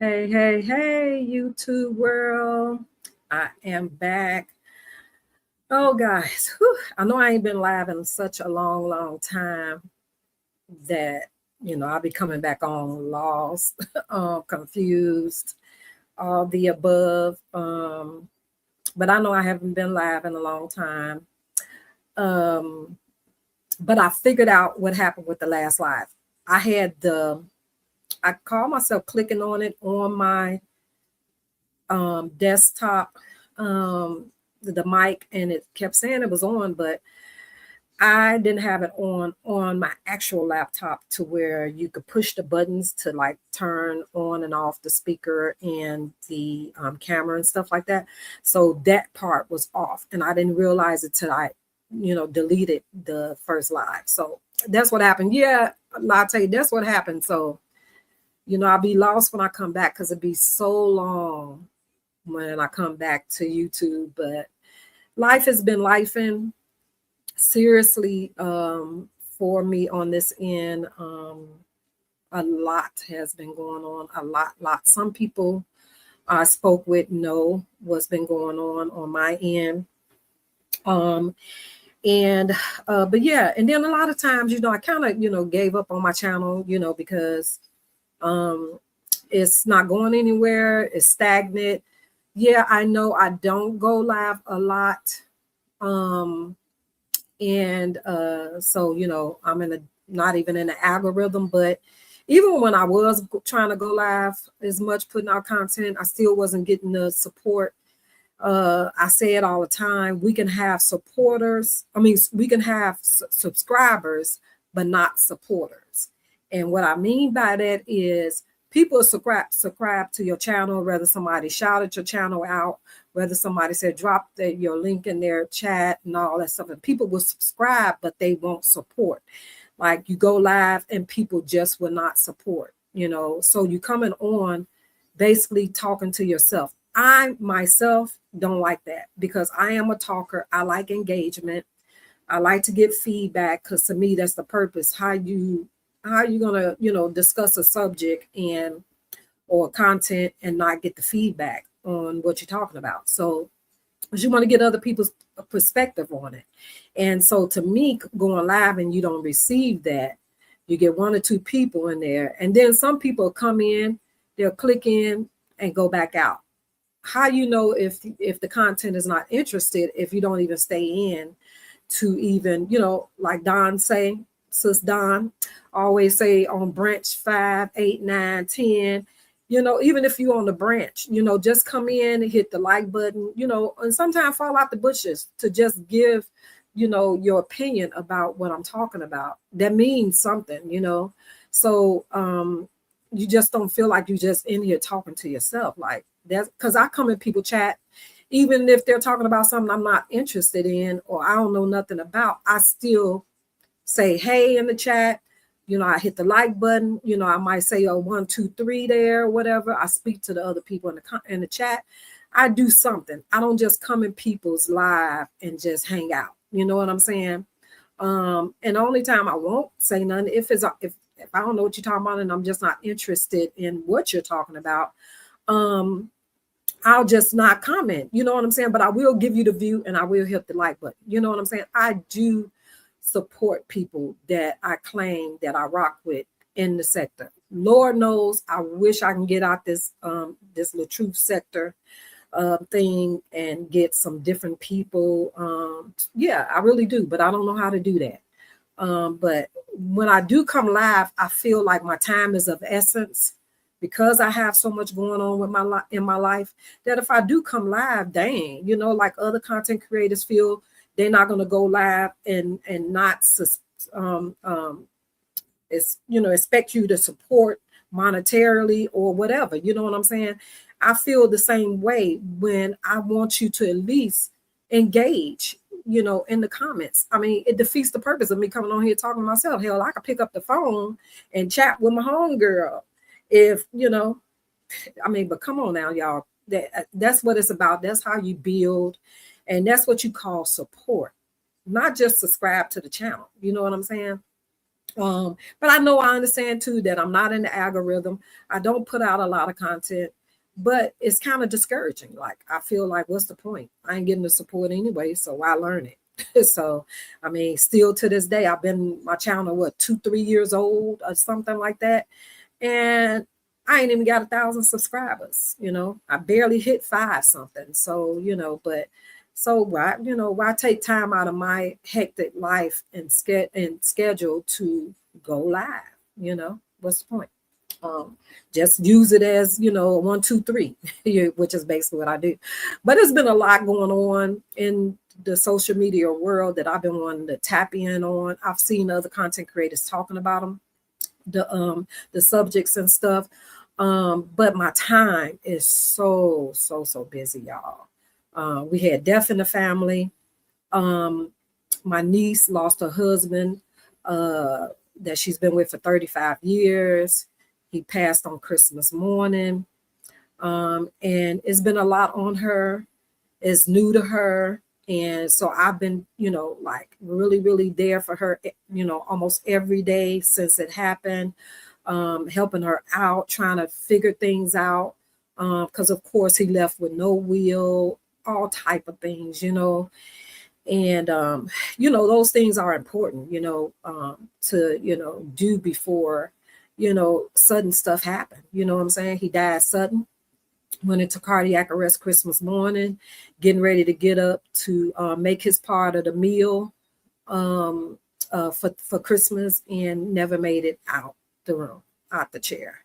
Hey, YouTube world. I am back. Oh, guys, I know I ain't been live in such a long time that, I'll be coming back on lost, confused, all the above. But I know I haven't been live in a long time. But I figured out what happened with the last live. I called myself clicking on it on my desktop, the mic, and it kept saying it was on, but I didn't have it on my actual laptop to where you could push the buttons to like turn on and off the speaker and the camera and stuff like that. So that part was off, and I didn't realize it till I, deleted the first live. So that's what happened. Yeah, I'll tell you, that's what happened. So, I'll be lost when I come back because it'd be so long when I come back to YouTube. But life has been lifing seriously for me on this end. A lot has been going on, a lot. Some people I spoke with know what's been going on my end. But yeah, and then a lot of times, I kind of, gave up on my channel, because it's not going anywhere. It's stagnant. Yeah, I know I don't go live a lot. So, I'm not even in the algorithm, but even when I was trying to go live as much, putting out content, I still wasn't getting the support. I say it all the time. We can have supporters. I mean, we can have subscribers, but not supporters. And what I mean by that is people subscribe to your channel, whether somebody shouted your channel out, whether somebody said drop your link in their chat and all that stuff. And people will subscribe, but they won't support. Like you go live and people just will not support, So you coming on basically talking to yourself. I myself don't like that because I am a talker. I like engagement. I like to get feedback because to me that's the purpose. How you gonna discuss a subject or content and not get the feedback on what you're talking about. So you want to get other people's perspective on it. And so to me, going live and you don't receive that, you get one or two people in there, and then some people come in, they'll click in and go back out. How you know if the content is not interested if you don't even stay in to even, like Don say, Sis Don always say on branch 5, 8, 9, 10, even if you're on the branch, just come in and hit the like button, and sometimes fall out the bushes to just give, your opinion about what I'm talking about. That means something, So you just don't feel like you just in here talking to yourself. Like that's because I come in people chat, even if they're talking about something I'm not interested in or I don't know nothing about, I still say hey in the chat. I hit the like button. I might say 1, 2, 3 there, whatever. I speak to the other people in the chat. I do something. I don't just come in people's live and just hang out. You know what I'm saying? And the only time I won't say nothing if I don't know what you're talking about and I'm just not interested in what you're talking about, I'll just not comment. You know what I'm saying? But I will give you the view and I will hit the like button. You know what I'm saying? I do support people that I claim that I rock with in the sector. Lord knows I wish I can get out this little truth sector thing and get some different people. Yeah, I really do, but I don't know how to do that. But when I do come live, I feel like my time is of essence because I have so much going on with in my life that if I do come live, dang, like other content creators feel they're not going to go live and not expect you to support monetarily or whatever. You know what I'm saying? I feel the same way when I want you to at least engage, in the comments. I mean, it defeats the purpose of me coming on here talking to myself. Hell, I could pick up the phone and chat with my homegirl if, but come on now, y'all. That's what it's about. That's how you build. And that's what you call support, not just subscribe to the channel. You know what I'm saying? But I know I understand too that I'm not in the algorithm. I don't put out a lot of content, but it's kind of discouraging. Like I feel like, what's the point? I ain't getting the support anyway, so why learn it? So, I mean, still to this day, I've been my channel what 2-3 years old or something like that, and I ain't even got 1,000 subscribers. I barely hit 5 something. So but so why take time out of my hectic life and schedule to go live? What's the point? Just use it as 1, 2, 3, which is basically what I do. But it's been a lot going on in the social media world that I've been wanting to tap in on. I've seen other content creators talking about them, the subjects and stuff. But my time is so busy, y'all. We had death in the family. My niece lost her husband that she's been with for 35 years. He passed on Christmas morning. And it's been a lot on her. It's new to her. And so I've been, like really there for her, almost every day since it happened, helping her out, trying to figure things out. Because of course he left with no will, all type of things, and those things are important, to do before sudden stuff happen. You know what I'm saying? He died sudden, went into cardiac arrest Christmas morning, getting ready to get up to make his part of the meal for Christmas, and never made it out the room, out the chair.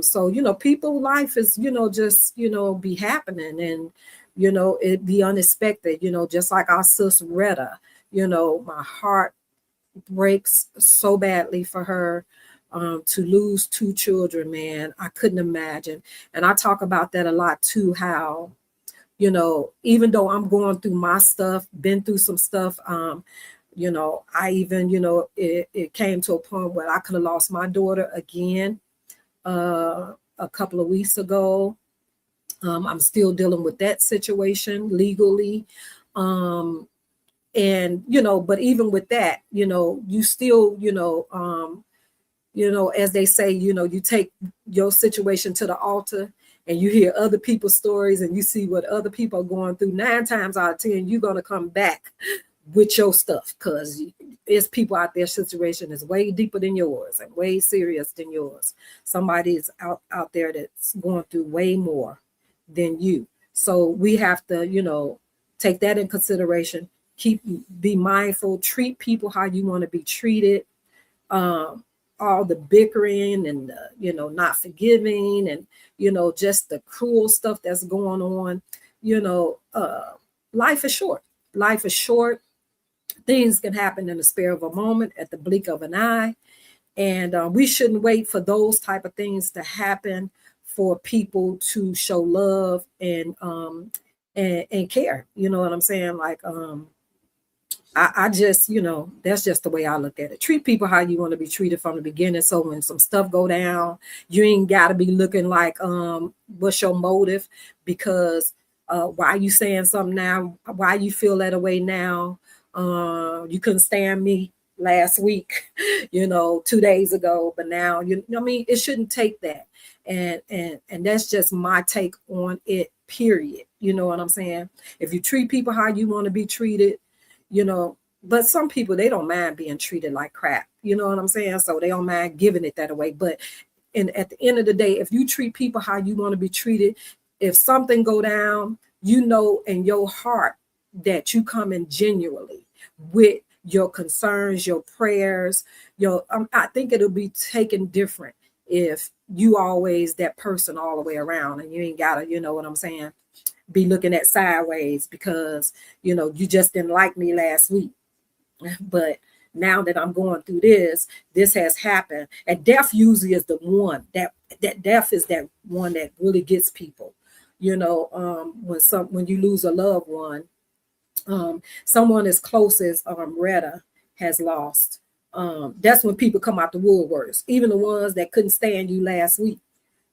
So people life is just be happening, and it be unexpected, just like our sis Retta. My heart breaks so badly for her, to lose 2 children, man. I couldn't imagine. And I talk about that a lot too, how even though I'm going through my stuff, been through some stuff, I even it came to a point where I could have lost my daughter again a couple of weeks ago. I'm still dealing with that situation legally. And, but even with that, you still, as they say, you take your situation to the altar and you hear other people's stories and you see what other people are going through. 9 times out of 10, you're going to come back with your stuff, because there's people out there, situation is way deeper than yours and way serious than yours. Somebody's out there that's going through way more than you. So we have to, take that in consideration. Be mindful, treat people how you want to be treated. All the bickering and not forgiving, and just the cruel stuff that's going on. Life is short. Life is short. Things can happen in the spare of a moment, at the blink of an eye, and we shouldn't wait for those type of things to happen for people to show love and care. You know what I'm saying? Like I just, that's just the way I look at it. Treat people how you want to be treated from the beginning. So when some stuff go down, you ain't got to be looking like, what's your motive? Because why are you saying something now? Why you feel that way now? You couldn't stand me last week, 2 days ago, but now it shouldn't take that. And that's just my take on it, period. You know what I'm saying? If you treat people how you want to be treated, but some people, they don't mind being treated like crap. You know what I'm saying? So they don't mind giving it that away. But at the end of the day, if you treat people how you want to be treated, if something go down, in your heart that you come in genuinely with your concerns, your prayers, I think it'll be taken different if you always that person all the way around, and you ain't gotta, you know what I'm saying, be looking at sideways because you just didn't like me last week. But now that I'm going through this has happened. And death usually is the one that death is that one that really gets people. When you lose a loved one, someone as close as Retta has lost. That's when people come out the woodworks, even the ones that couldn't stand you last week.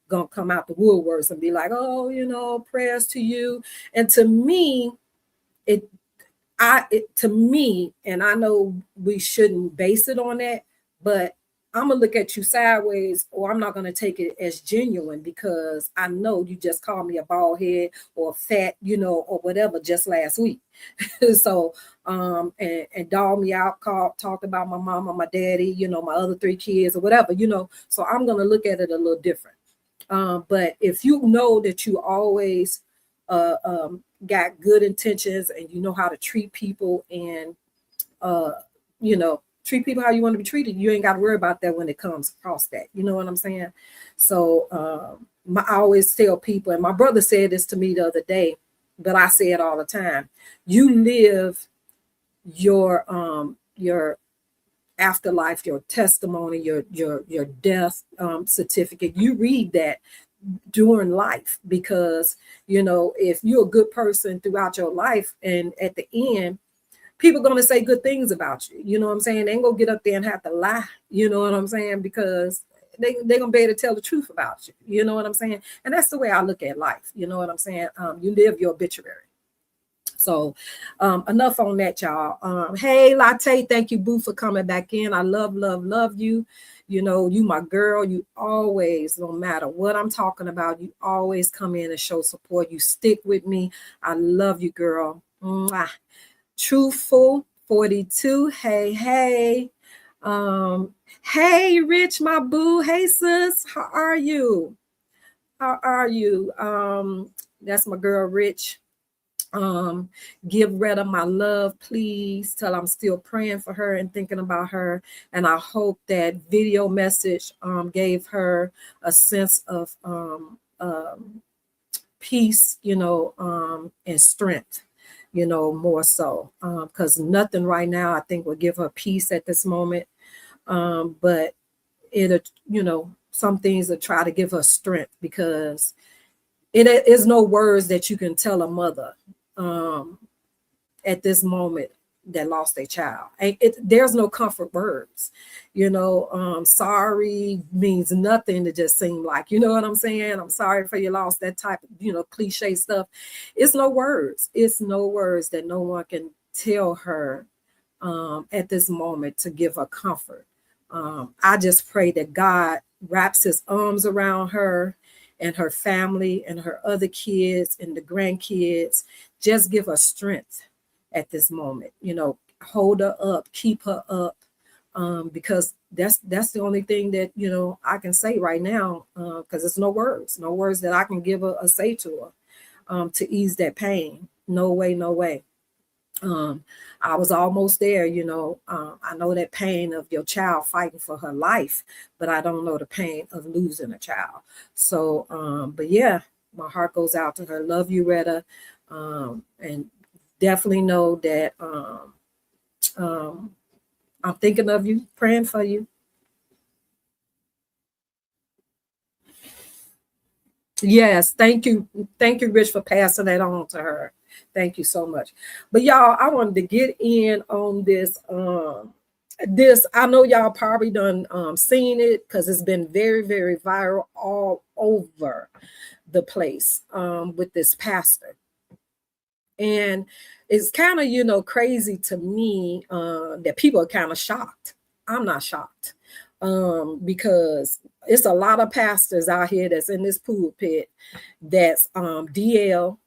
Gonna come out the woodworks and be like, oh, prayers to you. And to me, to me, and I know we shouldn't base it on that, but I'm gonna look at you sideways, or I'm not gonna take it as genuine because I know you just called me a bald head or fat, or whatever just last week. So and dog me out, talked about my mama, my daddy, my other 3 kids or whatever, so I'm gonna look at it a little different. But if you know that you always got good intentions and you know how to treat people and uh, treat people how you want to be treated, you ain't got to worry about that when it comes across that. You know what I'm saying? So I always tell people, and my brother said this to me the other day, but I say it all the time. You live your afterlife, your testimony, your death certificate. You read that during life because if you're a good person throughout your life, and at the end people going to say good things about you, you know what I'm saying? They ain't gonna get up there and have to lie, you know what I'm saying? Because they're gonna be able to tell the truth about you, you know what I'm saying? And that's the way I look at life, you know what I'm saying? You live your obituary. So enough on that, y'all. Hey Latte, thank you, Boo, for coming back in. I love you. You my girl. You always, no matter what I'm talking about, you always come in and show support. You stick with me. I love you, girl. Mwah. Truthful 42. Hey. Hey Rich, my boo. Hey sis, how are you? That's my girl Rich. Give Retta my love, please. Tell I'm still praying for her and thinking about her, and I hope that video message gave her a sense of peace, and strength, more so, because nothing right now I think will give her peace at this moment, but it'll, some things will try to give her strength, because it is no words that you can tell a mother at this moment that lost their child. There's no comfort words, sorry means nothing to just seem like, you know what I'm saying? I'm sorry for your loss, that type of, cliche stuff. It's no words that no one can tell her at this moment to give her comfort. I just pray that God wraps his arms around her and her family and her other kids and the grandkids. Just give her strength at this moment, hold her up, keep her up, because that's the only thing that I can say right now, because it's no words that I can give her or say to her to ease that pain. No way. I was almost there, I know that pain of your child fighting for her life, but I don't know the pain of losing a child. So but yeah, my heart goes out to her. Love you, Retta, and definitely know that I'm thinking of you, praying for you. Yes, thank you, Rich, for passing that on to her. Thank you so much. But y'all, I wanted to get in on this. I know y'all probably done seen it because it's been very, very viral all over the place with this pastor. And it's kind of, crazy to me that people are kind of shocked. I'm not shocked because it's a lot of pastors out here that's in this pulpit that's DL,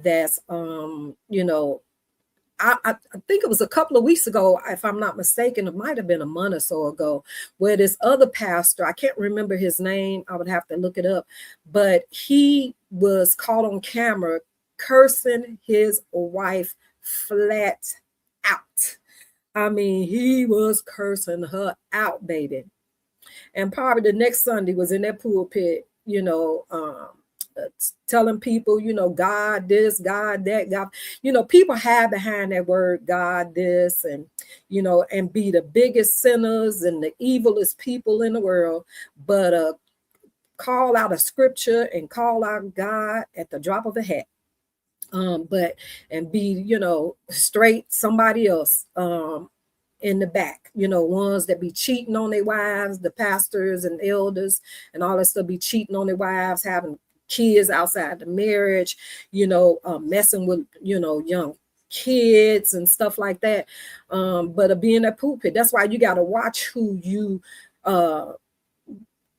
that's I think it was a couple of weeks ago, if I'm not mistaken, it might have been a month or so ago, where this other pastor, I can't remember his name, I would have to look it up, but he was caught on camera cursing his wife flat out. I mean, he was cursing her out, baby. And probably the next Sunday was in that pulpit, telling people, God this, God that, God, people hide behind that word, God this, and, and be the biggest sinners and the evilest people in the world, but call out a scripture and call out God at the drop of a hat. But and be, straight somebody else in the back, ones that be cheating on their wives, the pastors and elders and all that stuff, be cheating on their wives, having kids outside the marriage, messing with, young kids and stuff like that. But being a pulpit, that's why you got to watch who you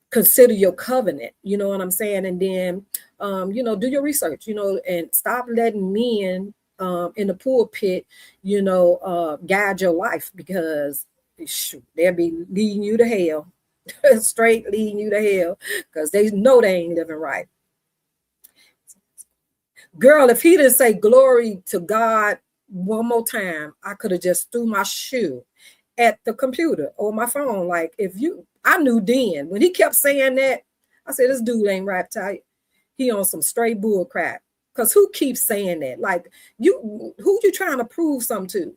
consider your covenant, you know what I'm saying? And then, do your research, and stop letting men in the pulpit, guide your life, because they'll be leading you to hell, straight leading you to hell, because they know they ain't living right. Girl, if he didn't say glory to God one more time, I could have just threw my shoe at the computer or my phone. Like, I knew then when he kept saying that, I said, this dude ain't right tight. He on some straight bull crap. Because who keeps saying that? Like, who you trying to prove something to?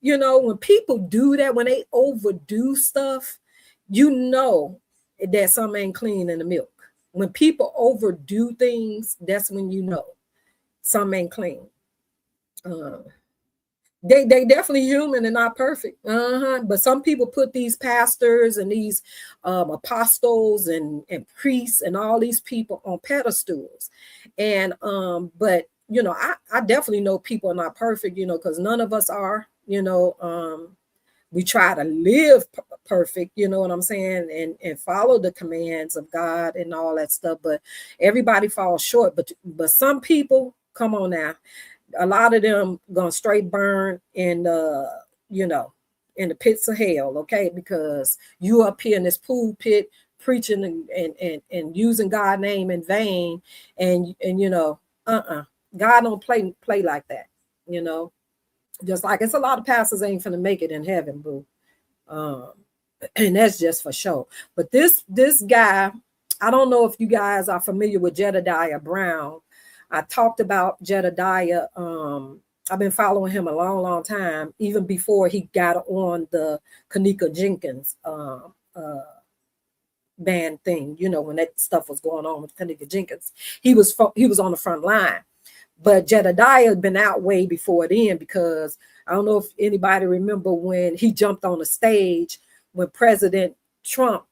When people do that, when they overdo stuff, that something ain't clean in the milk. When people overdo things, that's when something ain't clean. They definitely human and not perfect. But some people put these pastors and these apostles and priests and all these people on pedestals. And but I definitely know people are not perfect, because none of us are. We try to live perfect, you know what I'm saying, and follow the commands of God and all that stuff. But everybody falls short. But some people, come on now, a lot of them gonna straight burn in in the pits of hell, okay? Because you up here in this pulpit preaching and using God's name in vain, and God don't play like that, Just like it's a lot of pastors ain't finna make it in heaven, boo. And that's just for sure. But this guy, I don't know if you guys are familiar with Jedidiah Brown. I talked about Jedidiah. I've been following him a long, long time, even before he got on the Kanika Jenkins band thing. When that stuff was going on with Kanika Jenkins, he was on the front line. But Jedidiah had been out way before then, because I don't know if anybody remember when he jumped on the stage when President Trump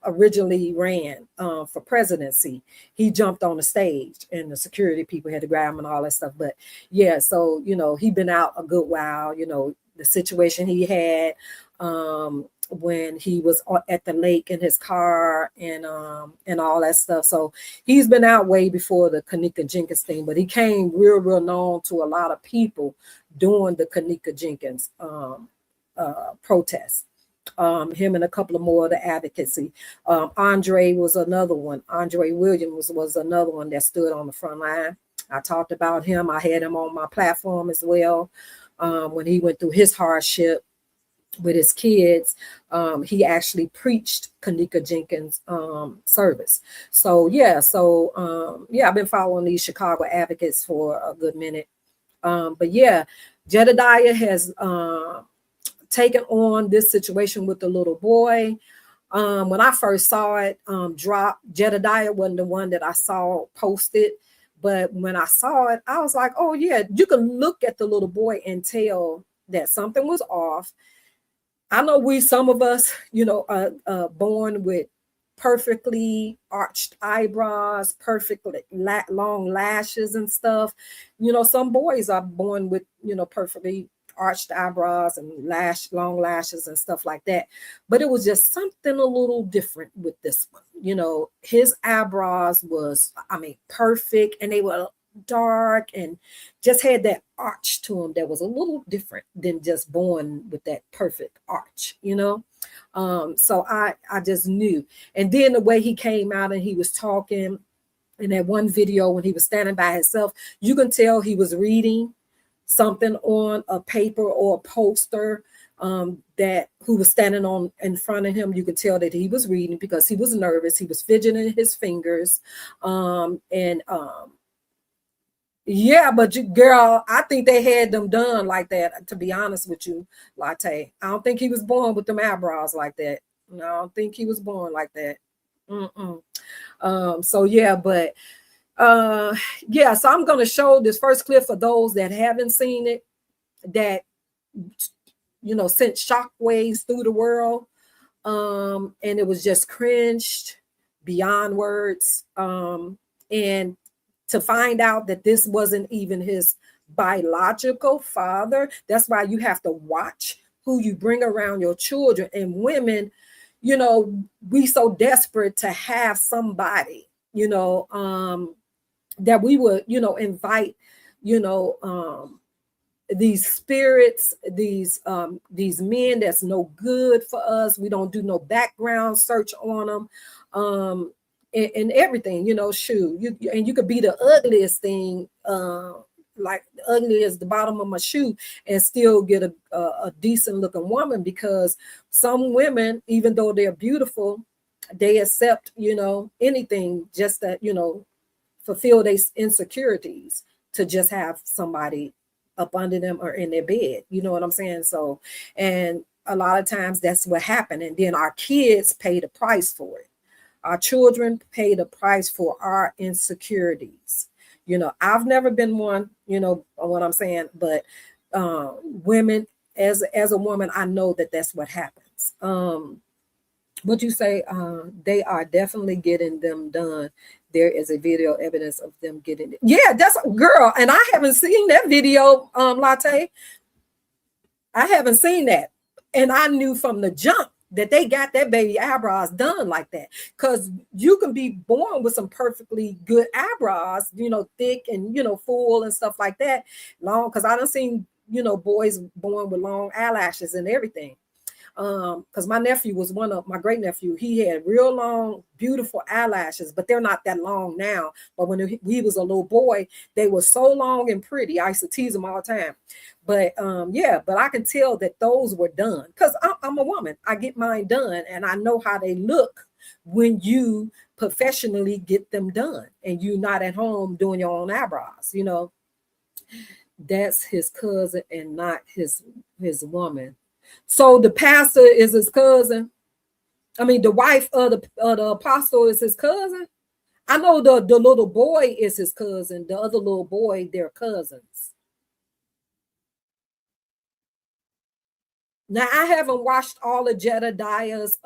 originally ran for presidency. He jumped on the stage and the security people had to grab him and all that stuff. But yeah, so he'd been out a good while. The situation he had when he was at the lake in his car and all that stuff. So he's been out way before the Kanika Jenkins thing, but he came real known to a lot of people during the Kanika Jenkins protest. Him and a couple of more of the advocacy. Andre was another one. Andre Williams was another one that stood on the front line. I talked about him. I had him on my platform as well. When he went through his hardship with his kids, he actually preached Kanika Jenkins service. So I've been following these Chicago advocates for a good minute. But yeah, Jedidiah has taken on this situation with the little boy. When I first saw it drop, Jedidiah wasn't the one that I saw posted. But when I saw it, I was like, oh yeah, you can look at the little boy and tell that something was off. I know some of us, are born with perfectly arched eyebrows, perfectly long lashes and stuff. Some boys are born with, perfectly arched eyebrows and long lashes and stuff like that. But it was just something a little different with this one. His eyebrows was, perfect, and they were dark and just had that arch to him that was a little different than just born with that perfect arch, so I just knew. And then the way he came out and he was talking in that one video when he was standing by himself, you can tell he was reading something on a paper or a poster that who was standing on in front of him. You could tell that he was reading because he was nervous. He was fidgeting his fingers. Yeah, but girl, I think they had them done like that, to be honest with you, Latte. I don't think he was born with them eyebrows like that. No, I don't think he was born like that. So yeah, but so I'm going to show this first clip for those that haven't seen it, that sent shockwaves through the world, and it was just cringed beyond words, and to find out that this wasn't even his biological father. That's why you have to watch who you bring around your children. And women, you know, we so desperate to have somebody, you know, that we would, you know, invite, you know, these spirits, these men that's no good for us. We don't do no background search on them, and everything, you know. Shoot, you could be the ugliest thing, like ugly as the bottom of my shoe, and still get a decent looking woman, because some women, even though they're beautiful, they accept, you know, anything just that, you know, fulfill their insecurities, to just have somebody up under them or in their bed. You know what I'm saying? So, and a lot of times that's what happened. And then our kids pay the price for it. Our children pay the price for our insecurities. You know, I've never been one, you know what I'm saying, but women, as a woman, I know that that's what happens. What you say, they are definitely getting them done. There is a video evidence of them getting it. Yeah, that's girl. And I haven't seen that video, Latte. I haven't seen that. And I knew from the jump that they got that baby eyebrows done like that. Because you can be born with some perfectly good eyebrows, you know, thick and, you know, full and stuff like that. Long, because I done seen, you know, boys born with long eyelashes and everything. Because my nephew was one of my great nephew. He had real long, beautiful eyelashes, but they're not that long now. But when he was a little boy, they were so long and pretty. I used to tease him all the time. But yeah, but I can tell that those were done, because I'm a woman. I get mine done, and I know how they look when you professionally get them done, and you're not at home doing your own eyebrows. You know, that's his cousin and not his woman. So the pastor is his cousin. I mean, the wife of the apostle is his cousin. I know the little boy is his cousin. The other little boy, they're cousins. Now, I haven't watched all of Jedidiah's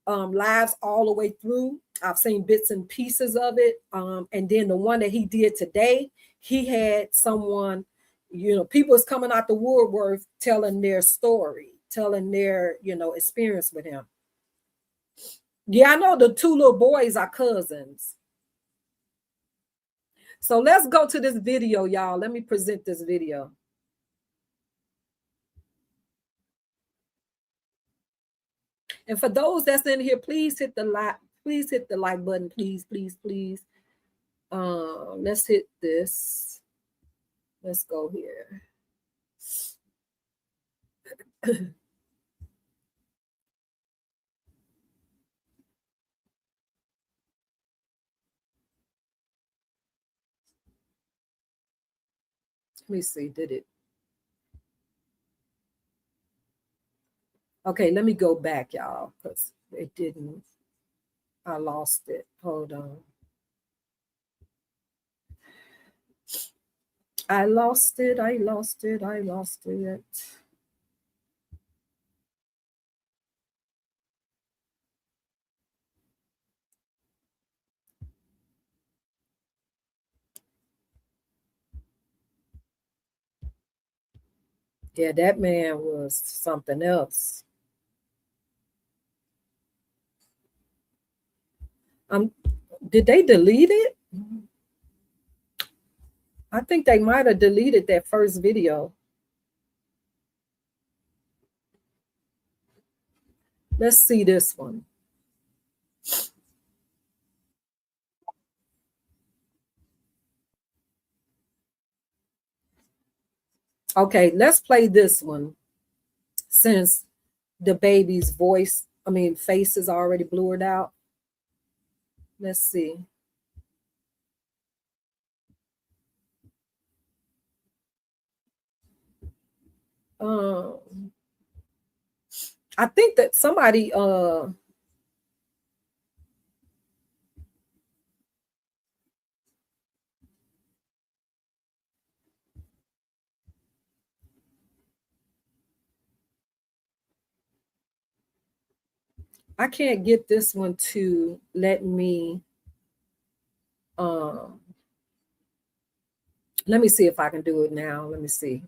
lives all the way through. I've seen bits and pieces of it. And then the one that he did today, he had someone, you know, people is coming out the woodwork telling their story, telling their, you know, experience with him. Yeah, I know the two little boys are cousins. So let's go to this video, y'all. Let me present this video. And for those that's in here, please hit the like. Please hit the like button. Please, please, please. Let's hit this. Let's go here. Let me see. Did it? Okay, let me go back, y'all, because it didn't. I lost it. Hold on. I lost it. I lost it. I lost it. Yeah, that man was something else. Did they delete it? I think they might have deleted that first video. Let's see this one. Okay, let's play this one, since the baby's face is already blurred out. Let's see. I think that somebody I can't get this one to let me Let me see if I can do it now. Let me see.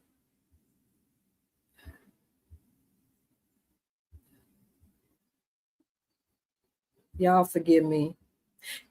Y'all forgive me.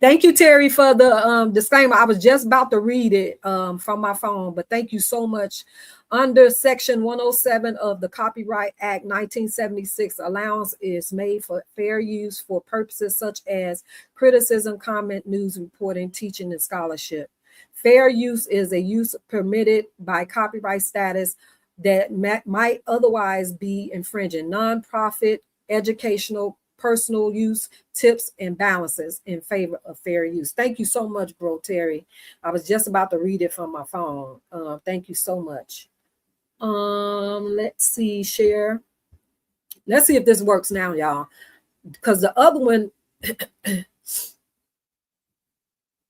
Thank you, Terry, for the disclaimer. I was just about to read it from my phone, but thank you so much. Under Section 107 of the Copyright Act 1976, allowance is made for fair use for purposes such as criticism, comment, news reporting, teaching, and scholarship. Fair use is a use permitted by copyright status that might otherwise be infringing. Non-profit, educational, personal use, tips, and balances in favor of fair use. Thank you so much, bro, Terry. I was just about to read it from my phone. Thank you so much. Let's see, share. Let's see if this works now, y'all. Because the other one,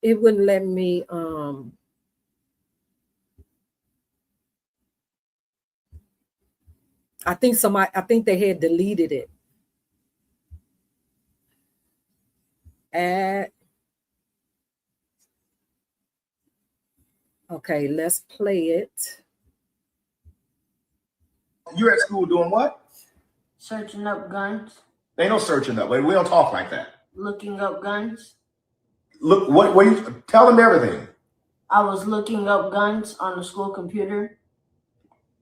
it wouldn't let me. I think they had deleted it. Okay, let's play it. You're at school doing what? Searching up guns. They don't searching up. We don't talk like that. Looking up guns. Look, what you tell them everything. I was looking up guns on the school computer.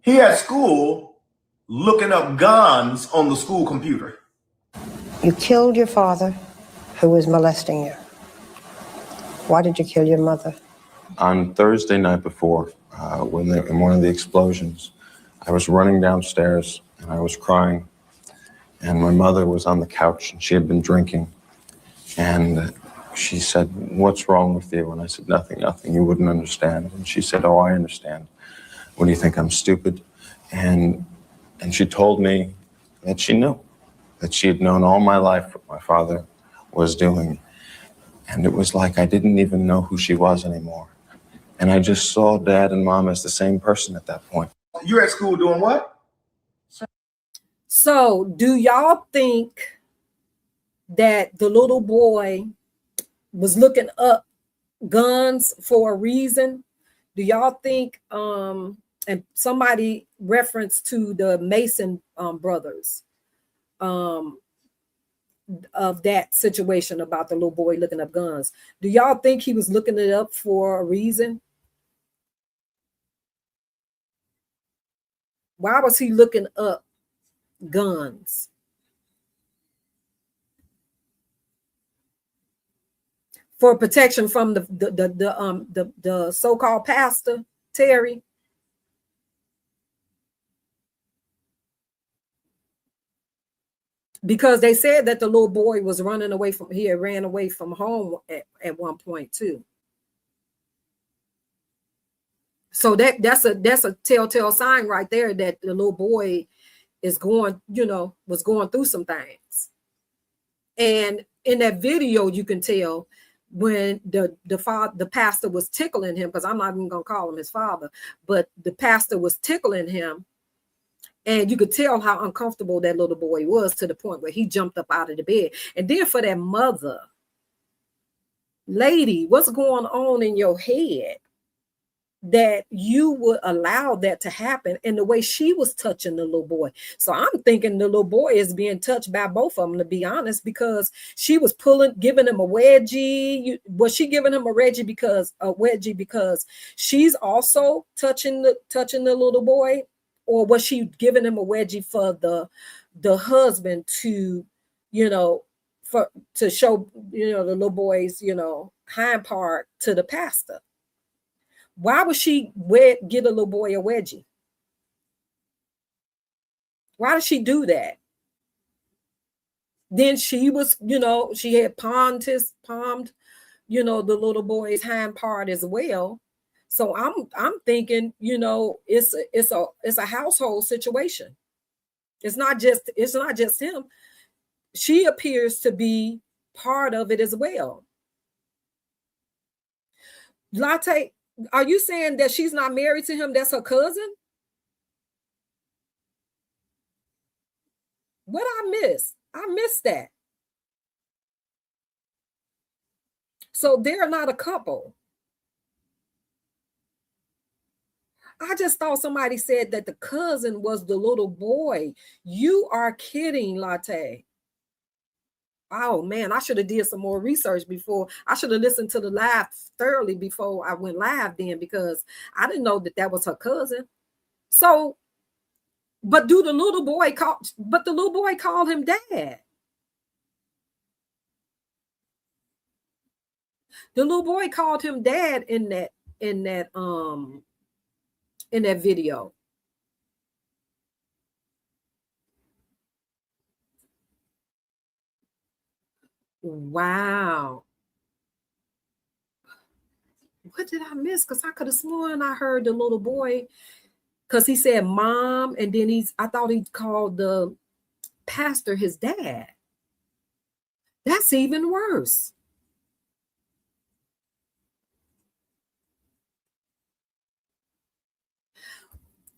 He at school looking up guns on the school computer. You killed your father, who was molesting you. Why did you kill your mother? On Thursday night before, in one of the explosions, I was running downstairs and I was crying. And my mother was on the couch and she had been drinking. And she said, "What's wrong with you?" And I said, "Nothing, nothing. You wouldn't understand." And she said, "Oh, I understand. What do you think? I'm stupid?" And she told me that she knew, that she had known all my life what my father was doing. And it was like I didn't even know who she was anymore. And I just saw Dad and Mom as the same person at that point. You're at school doing what? So do y'all think that the little boy was looking up guns for a reason? Do y'all think, and somebody referenced to the Mason brothers of that situation about the little boy looking up guns. Do y'all think he was looking it up for a reason? Why was he looking up guns? For protection from the so-called pastor, Terry? Because they said that the little boy was running away from here, ran away from home at one point too. So that's a telltale sign right there that the little boy is going, was going through some things. And in that video, you can tell when the pastor was tickling him, because I'm not even gonna call him his father, but the pastor was tickling him. And you could tell how uncomfortable that little boy was, to the point where he jumped up out of the bed. And then for that mother, lady, what's going on in your head that you would allow that to happen? And the way she was touching the little boy. So I'm thinking the little boy is being touched by both of them, to be honest, because she was giving him a wedgie. Was she giving him a wedgie because she's also touching the little boy? Or was she giving him a wedgie for the husband to, to show, the little boy's, hind part to the pastor? Why would she get a little boy a wedgie? Why did she do that? Then she was, she had palmed, the little boy's hind part as well. So I'm thinking, it's a household situation. It's not just him. She appears to be part of it as well. Latte, are you saying that she's not married to him? That's her cousin? What I miss? I missed that. So they're not a couple. I just thought somebody said that the cousin was the little boy. You are kidding, Latte. Oh man, I should have did some more research before. I should have listened to the live thoroughly before I went live then, because I didn't know that that was her cousin. So, but the little boy called him dad. The little boy called him dad in that video. Wow. What did I miss? Because I could have sworn I heard the little boy, because he said mom, and then I thought he called the pastor his dad. That's even worse.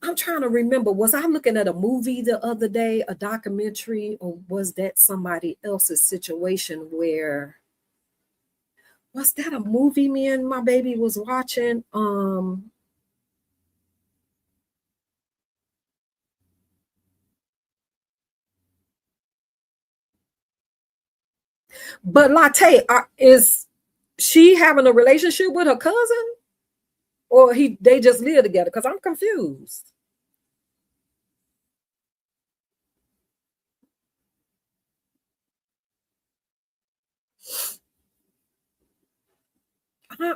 I'm trying to remember, was I looking at a movie the other day, a documentary, or was that somebody else's situation where, was that a movie me and my baby was watching? But Latte, is she having a relationship with her cousin? Or they just live together? Because I'm confused.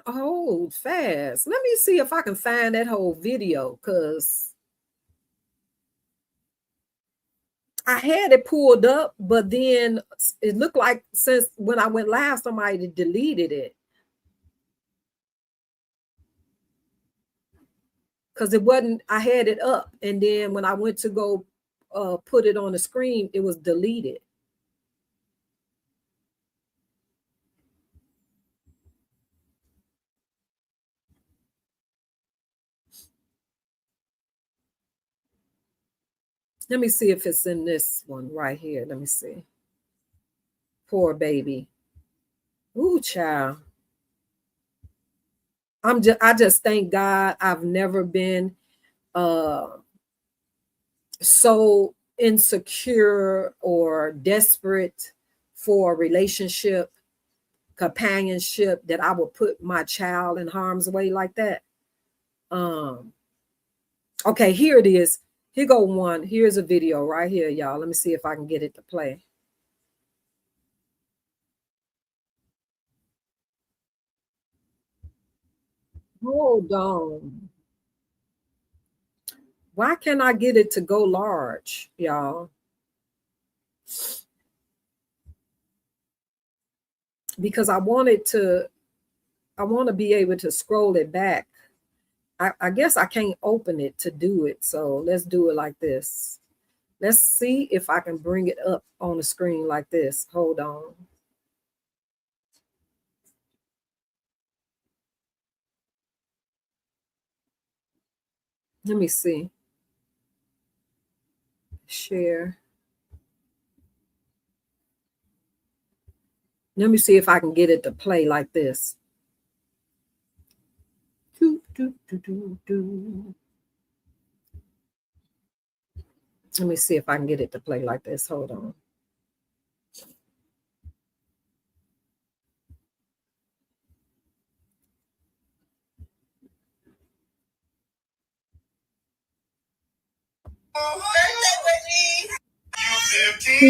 Hold fast. Let me see if I can find that whole video, because I had it pulled up, but then it looked like since when I went live, somebody deleted it. Because it wasn't, I had it up, and then when I went to go put it on the screen, it was deleted. Let me see if it's in this one right here. Let me see. Poor baby. Ooh, child. I just thank God I've never been so insecure or desperate for a relationship, companionship, that I would put my child in harm's way like that. Okay, here it is. Here go one. Here's a video right here, y'all. Let me see if I can get it to play. Hold on. Why can't I get it to go large, y'all? Because I want to be able to scroll it back. I guess I can't open it to do it. So let's do it like this. Let's see if I can bring it up on the screen like this. Hold on. Let me see. Share. Let me see if I can get it to play like this. Let me see if I can get it to play like this. Hold on.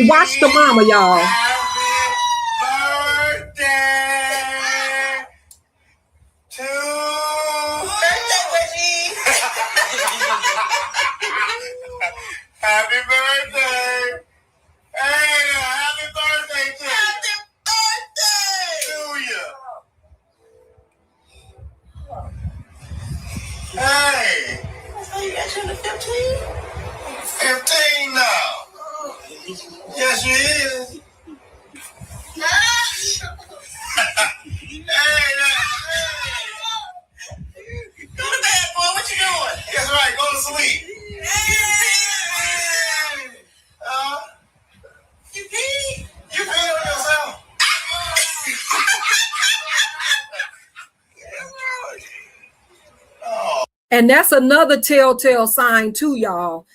Watch the mama, y'all. Happy birthday to Happy birthday. Hey, happy birthday to you. Hey. So you got you to 15? 15 now. Yes, you is. Hey. Go to bed, boy. What you doing? That's right. Go to sleep. You peed? You peed on yourself. And that's another telltale sign too, y'all.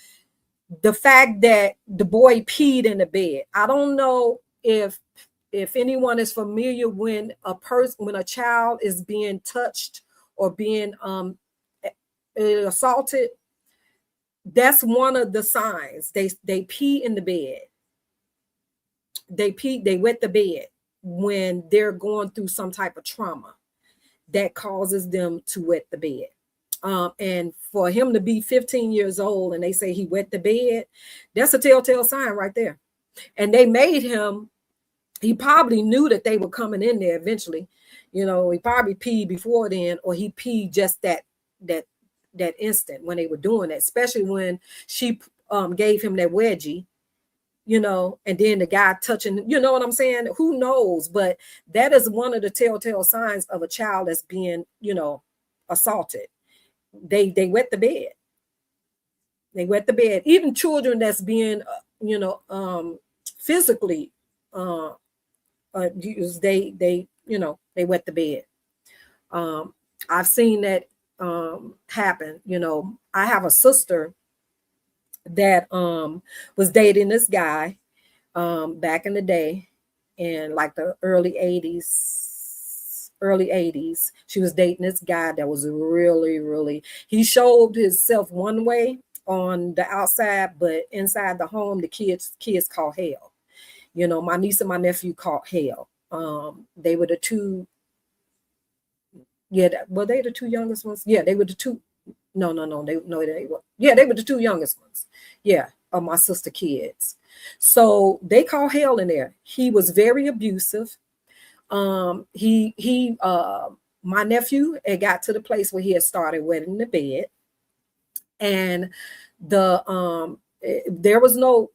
The fact that the boy peed in the bed. I don't know if anyone is familiar when a child is being touched or being assaulted. That's one of the signs. They pee in the bed. They wet the bed when they're going through some type of trauma that causes them to wet the bed. And for him to be 15 years old and they say he wet the bed, that's a telltale sign right there. And they made him, he probably knew that they were coming in there eventually. You know, he probably peed before then, or he peed just that instant when they were doing it, especially when she gave him that wedgie, you know, and then the guy touching, you know what I'm saying? Who knows? But that is one of the telltale signs of a child that's being, you know, assaulted. They wet the bed. They wet the bed. Even children that's being, you know, physically used, they you know, they wet the bed. I've seen that happen. You know, I have a sister that was dating this guy back in the day, in like the early 80s. She was dating this guy that was really, he showed himself one way on the outside, but inside the home, the kids called hell. You know, my niece and my nephew called hell. They were the two. Yeah, were they the two youngest ones? Yeah, they were the two. No, they were. Yeah, they were the two youngest ones. Yeah, of my sister kids. So they call hell in there. He was very abusive. My nephew had got to the place where he had started wetting the bed, and there was no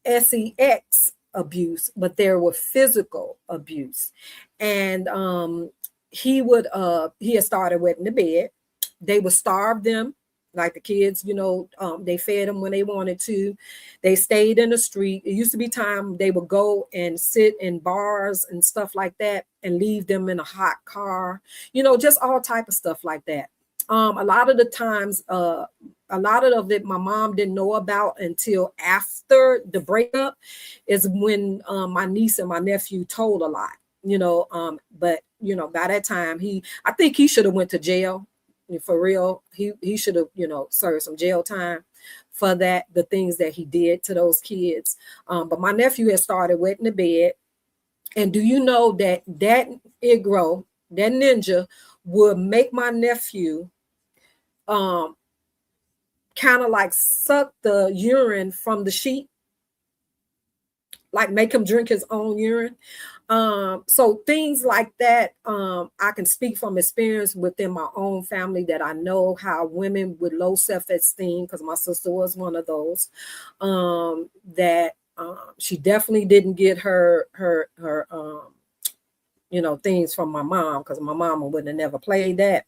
sex abuse, but there were physical abuse. And he had started wetting the bed. They would starve them, like the kids, you know, they fed them when they wanted to. They stayed in the street. It used to be time they would go and sit in bars and stuff like that and leave them in a hot car, you know, just all type of stuff like that. A lot of the times, a lot of it my mom didn't know about until after the breakup, is when my niece and my nephew told a lot, you know, but you know, by that time I think he should have went to jail. For real, he should have, you know, served some jail time for that, the things that he did to those kids. But my nephew had started wetting the bed. And do you know that Igro, that ninja, would make my nephew kind of like suck the urine from the sheet, like make him drink his own urine. So things like that, I can speak from experience within my own family, that I know how women with low self-esteem, because my sister was one of those, that she definitely didn't get her you know, things from my mom, because my mama would have never played that.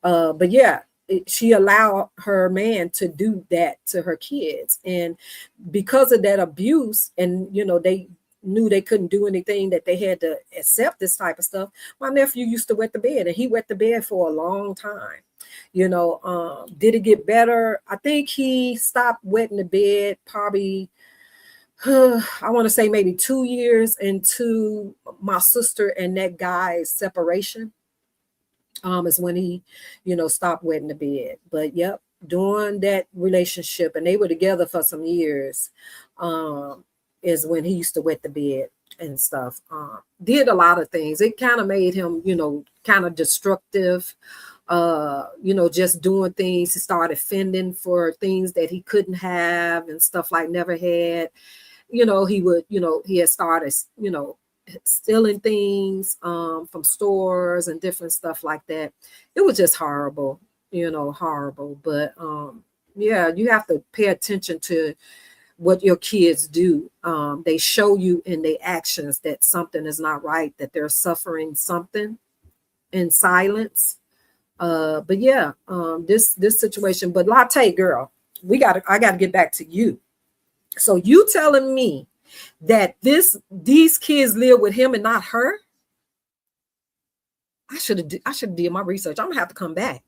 But yeah, she allowed her man to do that to her kids. And because of that abuse, and, you know, they knew they couldn't do anything, that they had to accept this type of stuff. My nephew used to wet the bed, and he wet the bed for a long time. You know, did it get better? I think he stopped wetting the bed probably, I want to say maybe 2 years into my sister and that guy's separation. Is when he, you know, stopped wetting the bed. But yep, during that relationship, and they were together for some years, is when he used to wet the bed and stuff. Did a lot of things. It kind of made him, you know, kind of destructive, you know, just doing things. He started fending for things that he couldn't have and stuff, like never had. You know, he would, you know, he had started, you know, stealing things from stores and different stuff like that. It was just horrible, you know, horrible. But yeah, you have to pay attention to what your kids do. They show you in their actions that something is not right, that they're suffering something in silence. But yeah, this situation. But Latte girl, I gotta get back to you. So you telling me that these kids live with him and not her? I should have did my research. I'm gonna have to come back.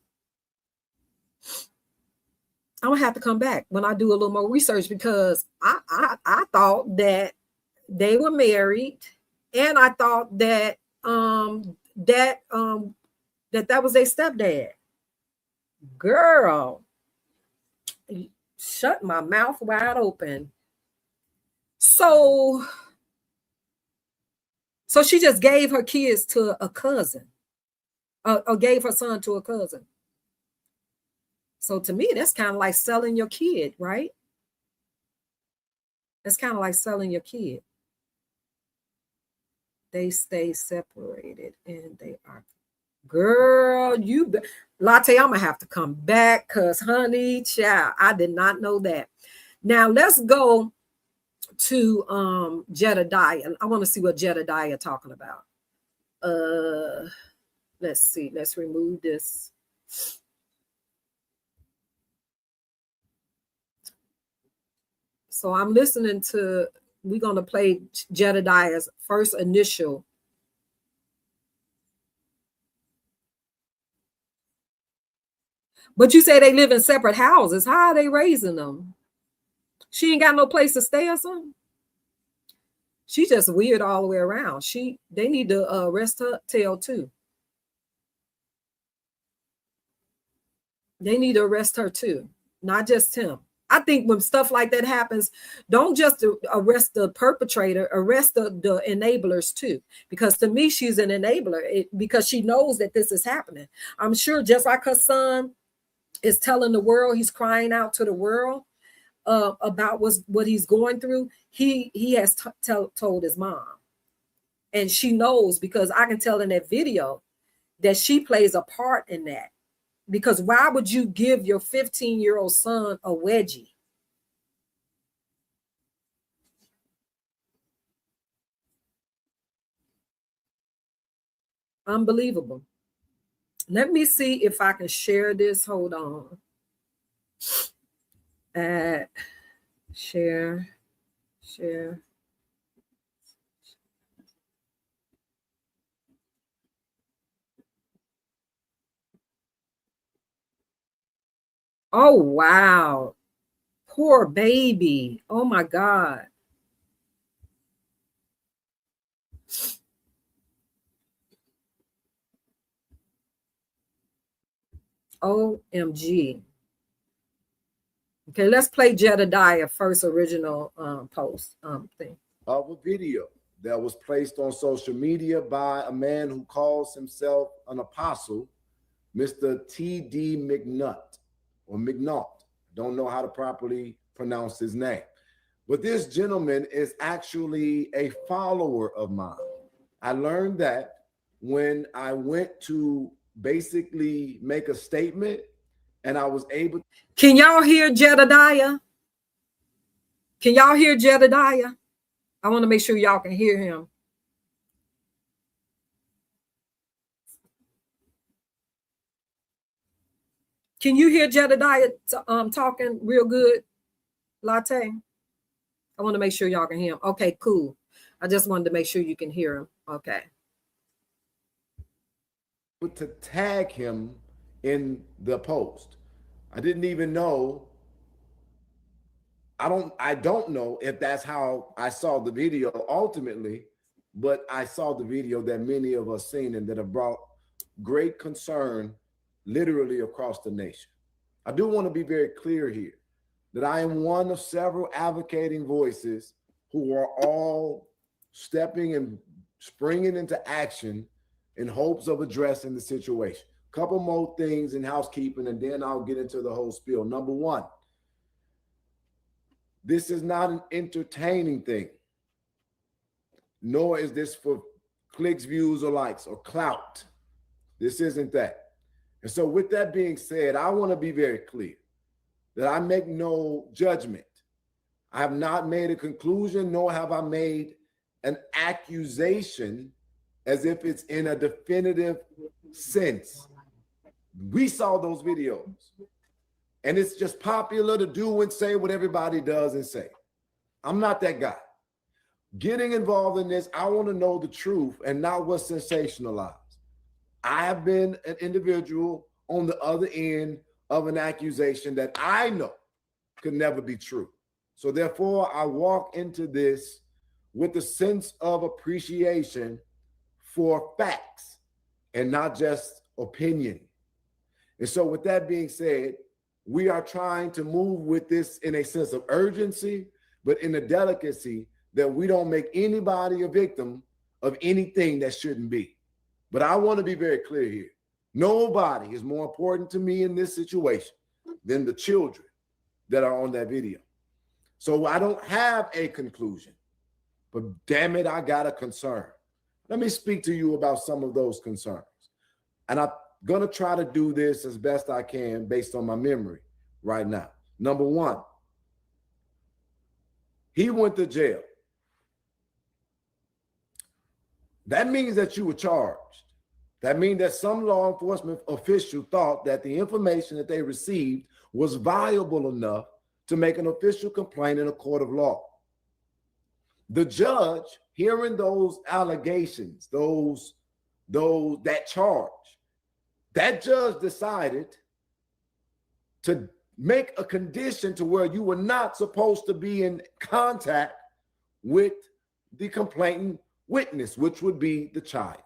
I'm gonna have to come back when I do a little more research, because I thought that they were married, and I thought that that was their stepdad. Girl, shut my mouth wide open. So she just gave her kids to a cousin, or gave her son to a cousin. So to me, that's kind of like selling your kid, right? That's kind of like selling your kid. They stay separated, and they are, girl, Latte, I'm gonna have to come back, because honey, child, I did not know that. Now let's go to Jedidiah. I want to see what Jedidiah talking about. Let's see. Let's remove this. So I'm listening to, we're going to play Jedidiah's first initial. But you say they live in separate houses. How are they raising them? She ain't got no place to stay or something? She just weird all the way around. They need to arrest her tail too. They need to arrest her too, not just him. I think when stuff like that happens, don't just arrest the perpetrator, arrest the enablers too. Because to me, she's an enabler, because she knows that this is happening. I'm sure just like her son is telling the world, he's crying out to the world about what he's going through. He has told his mom. And she knows, because I can tell in that video that she plays a part in that. Because why would you give your 15-year-old son a wedgie? Unbelievable. Let me see if I can share this. Hold on. Share. Oh, wow. Poor baby. Oh, my God. OMG. Okay, let's play Jedidiah first original post thing. Of a video that was placed on social media by a man who calls himself an apostle, Mr. T.D. McNutt, or McNutt. Don't know how to properly pronounce his name. But this gentleman is actually a follower of mine. I learned that when I went to basically make a statement, and I was able. Can y'all hear Jedidiah? Can y'all hear Jedidiah? I want to make sure y'all can hear him. Can you hear Jedidiah talking real good, Latte? I want to make sure y'all can hear him. Okay, cool. I just wanted to make sure you can hear him. Okay. To tag him in the post. I didn't even know. I don't know if that's how I saw the video ultimately, but I saw the video that many of us seen and that have brought great concern literally across the nation. I do want to be very clear here that I am one of several advocating voices who are all stepping and springing into action in hopes of addressing the situation. A couple more things in housekeeping, and then I'll get into the whole spiel. Number one, this is not an entertaining thing, nor is this for clicks, views, or likes, or clout. This isn't that. And so with that being said, I want to be very clear that I make no judgment. I have not made a conclusion, nor have I made an accusation as if it's in a definitive sense. We saw those videos, and it's just popular to do and say what everybody does and say. I'm not that guy. Getting involved in this, I want to know the truth and not what's sensationalized. I have been an individual on the other end of an accusation that I know could never be true. So therefore, I walk into this with a sense of appreciation for facts and not just opinion. And so with that being said, we are trying to move with this in a sense of urgency, but in a delicacy that we don't make anybody a victim of anything that shouldn't be. But I want to be very clear here. Nobody is more important to me in this situation than the children that are on that video. So I don't have a conclusion, but damn it, I got a concern. Let me speak to you about some of those concerns. And I'm going to try to do this as best I can based on my memory right now. Number one, he went to jail. That means that you were charged. That means that some law enforcement official thought that the information that they received was valuable enough to make an official complaint in a court of law. The judge, hearing those allegations, that charge, that judge decided to make a condition to where you were not supposed to be in contact with the complaining witness, which would be the child.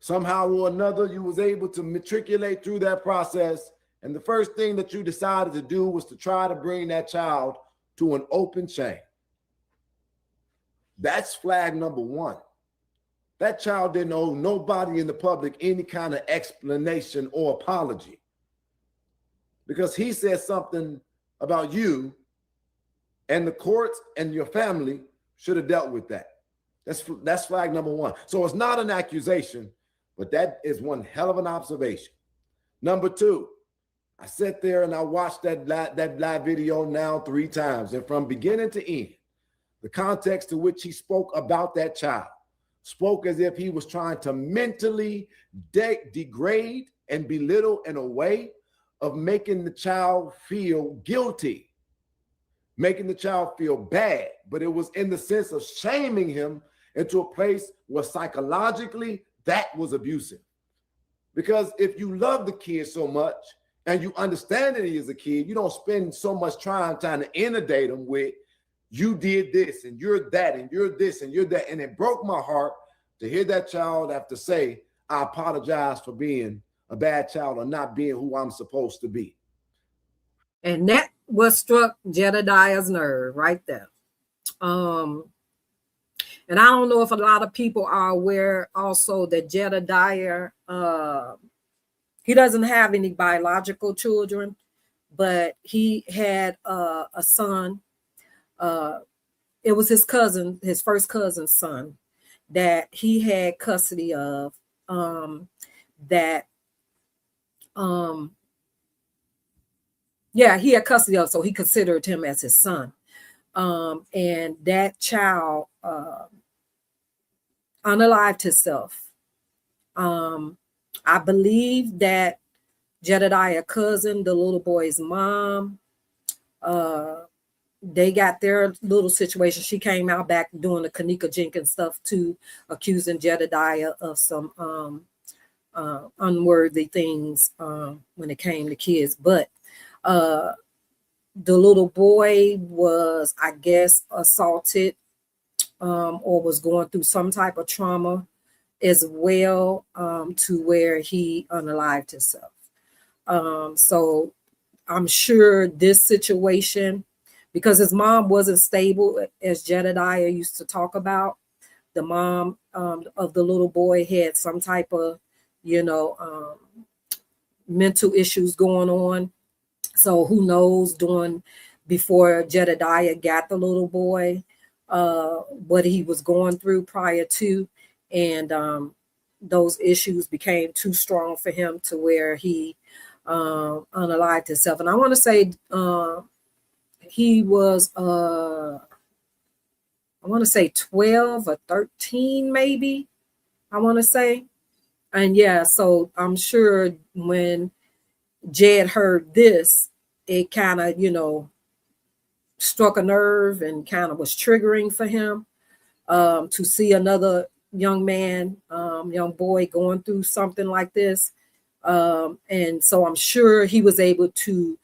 Somehow or another, you was able to matriculate through that process, and the first thing that you decided to do was to try to bring that child to an open chain. That's flag number one. That child didn't owe nobody in the public any kind of explanation or apology, because he said something about you, and the courts and your family should have dealt with that. That's flag number one. So it's not an accusation, but that is one hell of an observation. Number two, I sat there and I watched that live video now 3 times, and from beginning to end, the context to which he spoke about that child spoke as if he was trying to mentally degrade and belittle in a way of making the child feel guilty, making the child feel bad, but it was in the sense of shaming him into a place where psychologically that was abusive. Because if you love the kid so much and you understand that he is a kid, you don't spend so much time trying to inundate him with, you did this and you're that and you're this and you're that. And it broke my heart to hear that child have to say, I apologize for being a bad child or not being who I'm supposed to be. And that what struck Jedidiah's nerve right there. And I don't know if a lot of people are aware also that Jedidiah, he doesn't have any biological children, but he had a son. It was his cousin, his first cousin's son, that he had custody of, he had custody of, so he considered him as his son. And that child unalived himself. I believe that Jedidiah's cousin, the little boy's mom, they got their little situation. She came out back doing the Kanika Jenkins stuff too, accusing Jedidiah of some unworthy things when it came to kids. But the little boy was, I guess, assaulted or was going through some type of trauma as well, to where he unalived himself. So I'm sure this situation, because his mom wasn't stable, as Jedidiah used to talk about, the mom of the little boy had some type of, mental issues going on. So who knows, before Jedidiah got the little boy, what he was going through prior to. And those issues became too strong for him to where he unalived himself. And I want to say he was, I want to say 12 or 13, maybe, I want to say. And yeah, so I'm sure when Jed heard this, it kind of, struck a nerve and kind of was triggering for him to see another young man, young boy going through something like this. And so I'm sure he was able to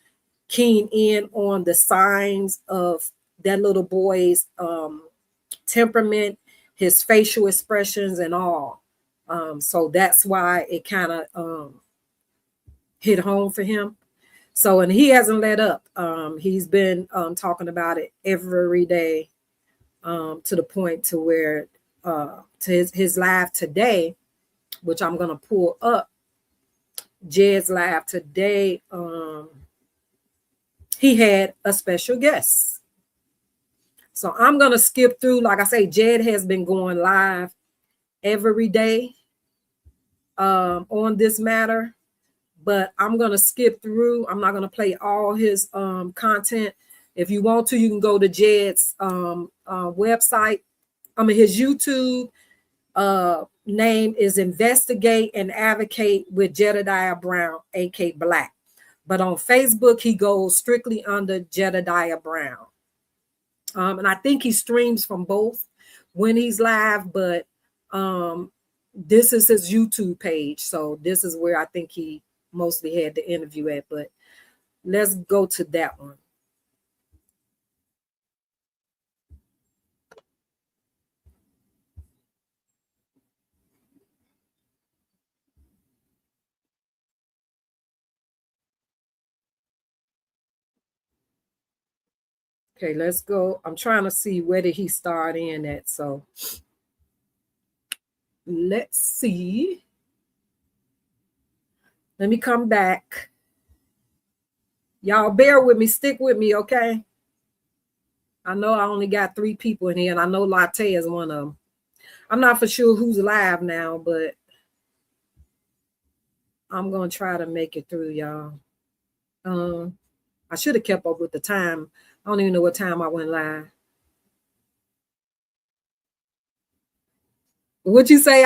keen in on the signs of that little boy's temperament, his facial expressions and all. So that's why it kind of hit home for him. So, and he hasn't let up. He's been talking about it every day, to the point to where to his live today, which I'm gonna pull up. Jed's live today. He had a special guest. So I'm gonna skip through. Like I say, Jed has been going live every day on this matter, but I'm gonna skip through. I'm not gonna play all his content. If you want to, you can go to Jed's website. His YouTube name is Investigate and Advocate with Jedidiah Brown, aka Black. But on Facebook, he goes strictly under Jedidiah Brown. And I think he streams from both when he's live, but this is his YouTube page. So this is where I think he mostly had the interview at, but let's go to that one. Okay, let's go. I'm trying to see where did he start in at. So let's see. Let me come back. Y'all bear with me, stick with me, okay? I know I only got 3 people in here, and I know Latte is one of them. I'm not for sure who's live now, but I'm going to try to make it through, y'all. I should have kept up with the time. I don't even know what time I went live. What'd you say?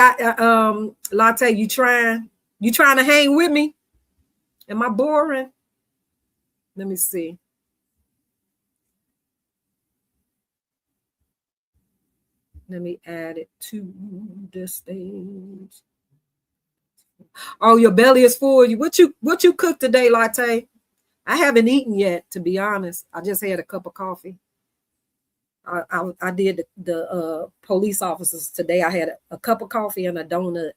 Latte, you trying to hang with me? Am I boring? Let me see. Let me add it to the stage. Oh, your belly is full. What you cooked today, Latte? I haven't eaten yet, to be honest. I just had a cup of coffee. I did the police officers today. I had a cup of coffee and a donut.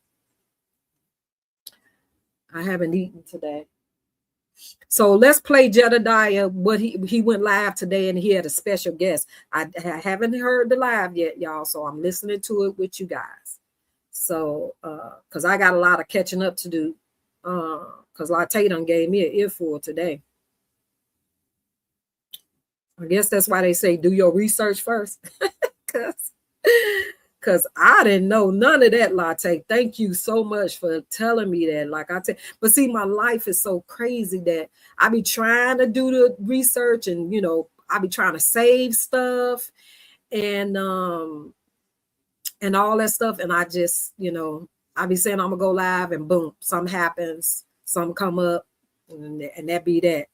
I haven't eaten today. So let's play Jedidiah. What he went live today, and he had a special guest. I haven't heard the live yet, y'all. So I'm listening to it with you guys. So because I got a lot of catching up to do. Because Latte done gave me an earful today. I guess that's why they say do your research first. Because I didn't know none of that, Latte. Thank you so much for telling me that. Like I tell, but see, my life is so crazy that I be trying to do the research, and I be trying to save stuff and all that stuff. And I just, I be saying I'm gonna go live, and boom, something happens, something come up, and that be that.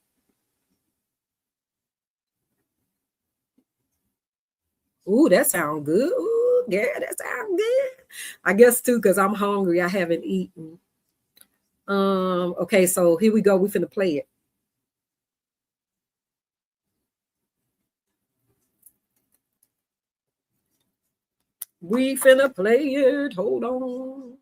Ooh, that sounds good. Ooh, yeah, that sounds good. I guess too, because I'm hungry. I haven't eaten. Okay, so here we go. We finna play it. We finna play it. Hold on.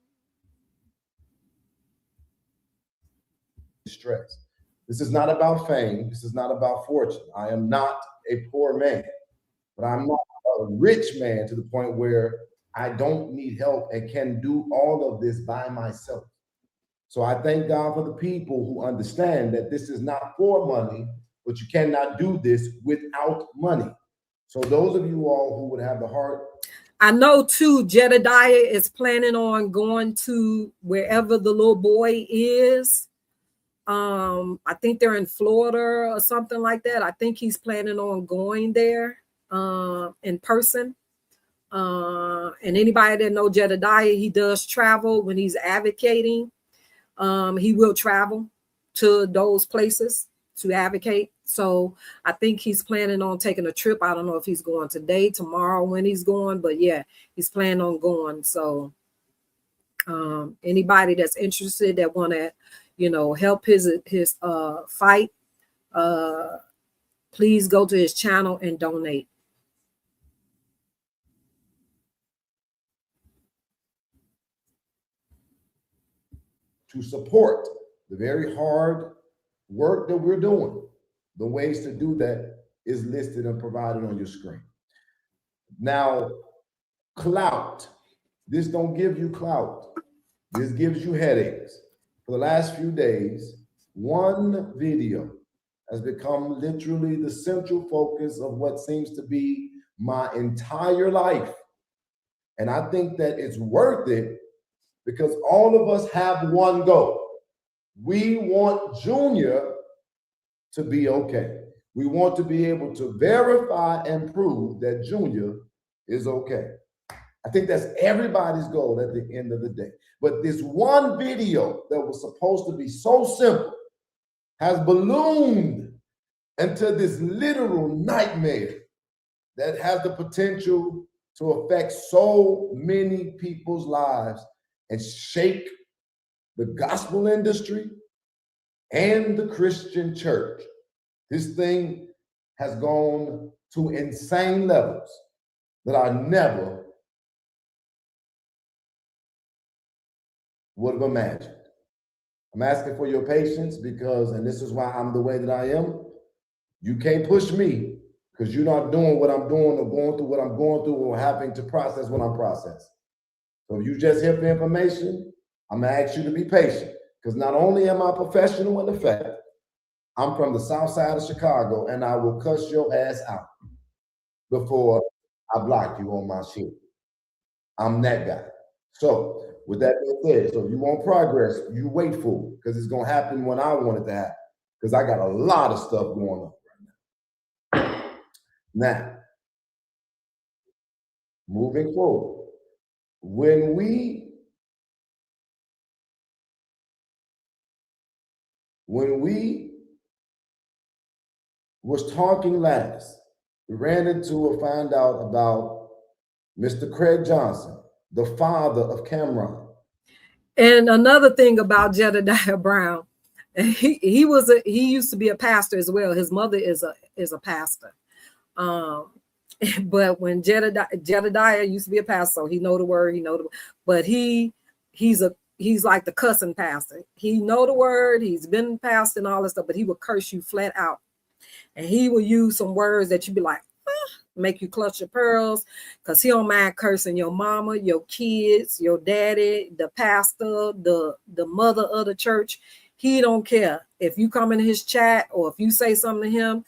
Stress. This is not about fame. This is not about fortune. I am not a poor man, but I'm not a rich man to the point where I don't need help and can do all of this by myself. So I thank God for the people who understand that this is not for money, but you cannot do this without money. So those of you all who would have the heart. I know too, Jedidiah is planning on going to wherever the little boy is. I think they're in Florida or something like that. I think he's planning on going there in person. And anybody that know Jedidiah, he does travel when he's advocating. He will travel to those places to advocate. So I think he's planning on taking a trip. I don't know if he's going today, tomorrow, when he's going, but yeah, he's planning on going. So Anybody that's interested that want to, help his fight, please go to his channel and donate. To support the very hard work that we're doing. The ways to do that is listed and provided on your screen. Now, clout. This don't give you clout. This gives you headaches. For the last few days, one video has become literally the central focus of what seems to be my entire life. And I think that it's worth it because all of us have one goal. We want Junior to be okay. We want to be able to verify and prove that Junior is okay. I think that's everybody's goal at the end of the day. But this one video that was supposed to be so simple has ballooned into this literal nightmare that has the potential to affect so many people's lives and shake the gospel industry and the Christian church. This thing has gone to insane levels that I never would have imagined. I'm asking for your patience because, and this is why I'm the way that I am, you can't push me because you're not doing what I'm doing or going through what I'm going through or having to process what I'm processing. So if you just here for information, I'm gonna ask you to be patient because not only am I professional in effect, I'm from the south side of Chicago and I will cuss your ass out before I block you on my shit. I'm that guy. So with that being said, so if you want progress, you wait for it because it's gonna happen when I want it to happen because I got a lot of stuff going on right now. Now, moving forward, when we was talking last, we ran into or found out about Mr. Craig Johnson, the father of Cameron. And another thing about Jedidiah Brown, he used to be a pastor as well. His mother is a pastor. But when Jedidiah used to be a pastor, so he know the word, but he's like the cussing pastor. He know the word, he's been pastor and all this stuff, but he will curse you flat out. And he will use some words that you'd be like, make you clutch your pearls, because he don't mind cursing your mama, your kids, your daddy, the pastor, the mother of the church. He don't care if you come in his chat or if you say something to him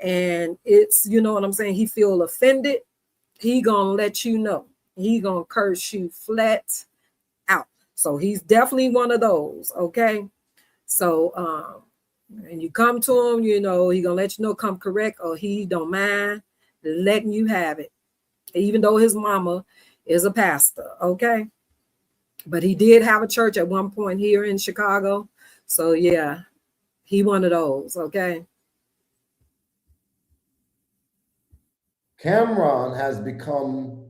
and it's, you know what I'm saying, he feel offended, he gonna let you know. He gonna curse you flat out. So he's definitely one of those, okay? So and you come to him, he gonna let you know, come correct, or he don't mind letting you have it, even though his mama is a pastor, okay? But he did have a church at one point here in Chicago. So yeah, he one of those, okay? Cameron has become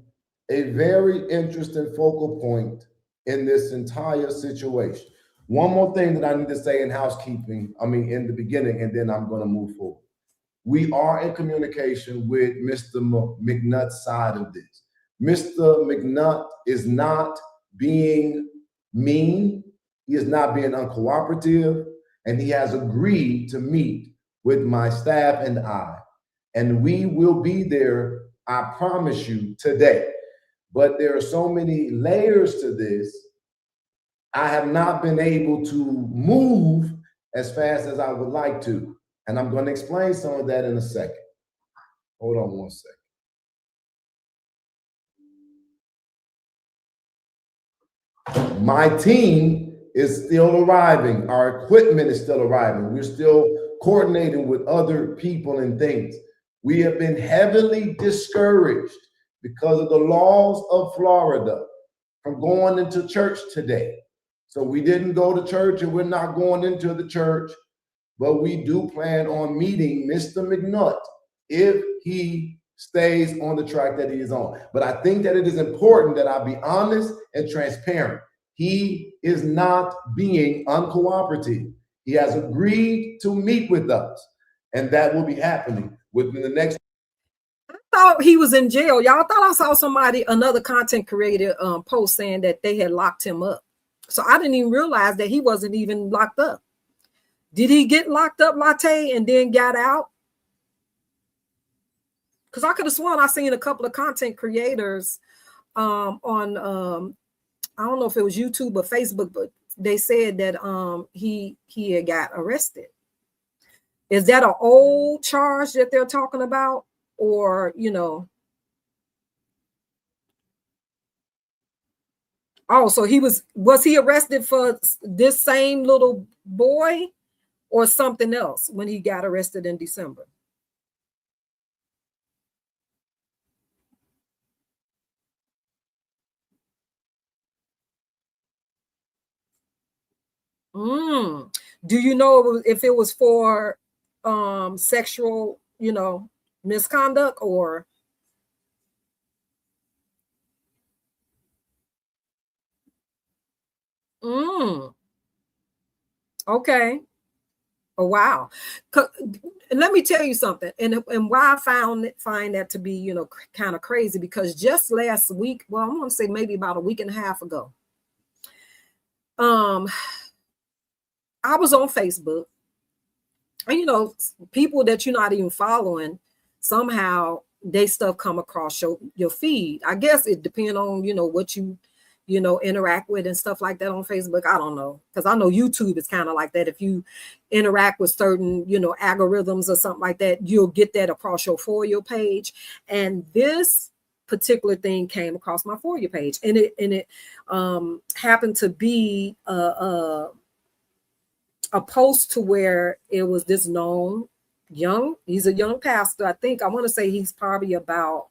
a very interesting focal point in this entire situation. One more thing that I need to say in housekeeping, in the beginning, and then I'm going to move forward. We are in communication with Mr. McNutt's side of this. Mr. McNutt is not being mean. He is not being uncooperative, and he has agreed to meet with my staff and I. And we will be there, I promise you, today. But there are so many layers to this. I have not been able to move as fast as I would like to. And I'm going to explain some of that in a second. Hold on one second. My team is still arriving. Our equipment is still arriving. We're still coordinating with other people and things. We have been heavily discouraged because of the laws of Florida from going into church today. So we didn't go to church and we're not going into the church, but we do plan on meeting Mr. McNutt if he stays on the track that he is on. But I think that it is important that I be honest and transparent he is not being uncooperative. He has agreed to meet with us, and that will be happening within the next. I thought he was in jail. Y'all thought I saw somebody, another content creator, post saying that they had locked him up. So I didn't even realize that he wasn't even locked up. Did he get locked up, Latte, and then got out? Because I could have sworn I seen a couple of content creators on I don't know if it was YouTube or Facebook, but they said that he had got arrested. Is that an old charge that they're talking about? Or, you know, oh, so was he arrested for this same little boy or something else when he got arrested in December? Do you know if it was for sexual, you know, misconduct or? Okay. Oh, wow. Let me tell you something, and why I find that to be, you know, kind of crazy, because just last week, well, I'm gonna say maybe about a week and a half ago, I was on Facebook, and you know, people that you're not even following, somehow they stuff come across your feed. I guess it depends on, you know, what you know, interact with and stuff like that on Facebook. I don't know, because I know YouTube is kind of like that. If you interact with certain, you know, algorithms or something like that, you'll get that across your For You page. And this particular thing came across my For You page, and it happened to be a post to where it was this known he's a young pastor. I want to say he's probably about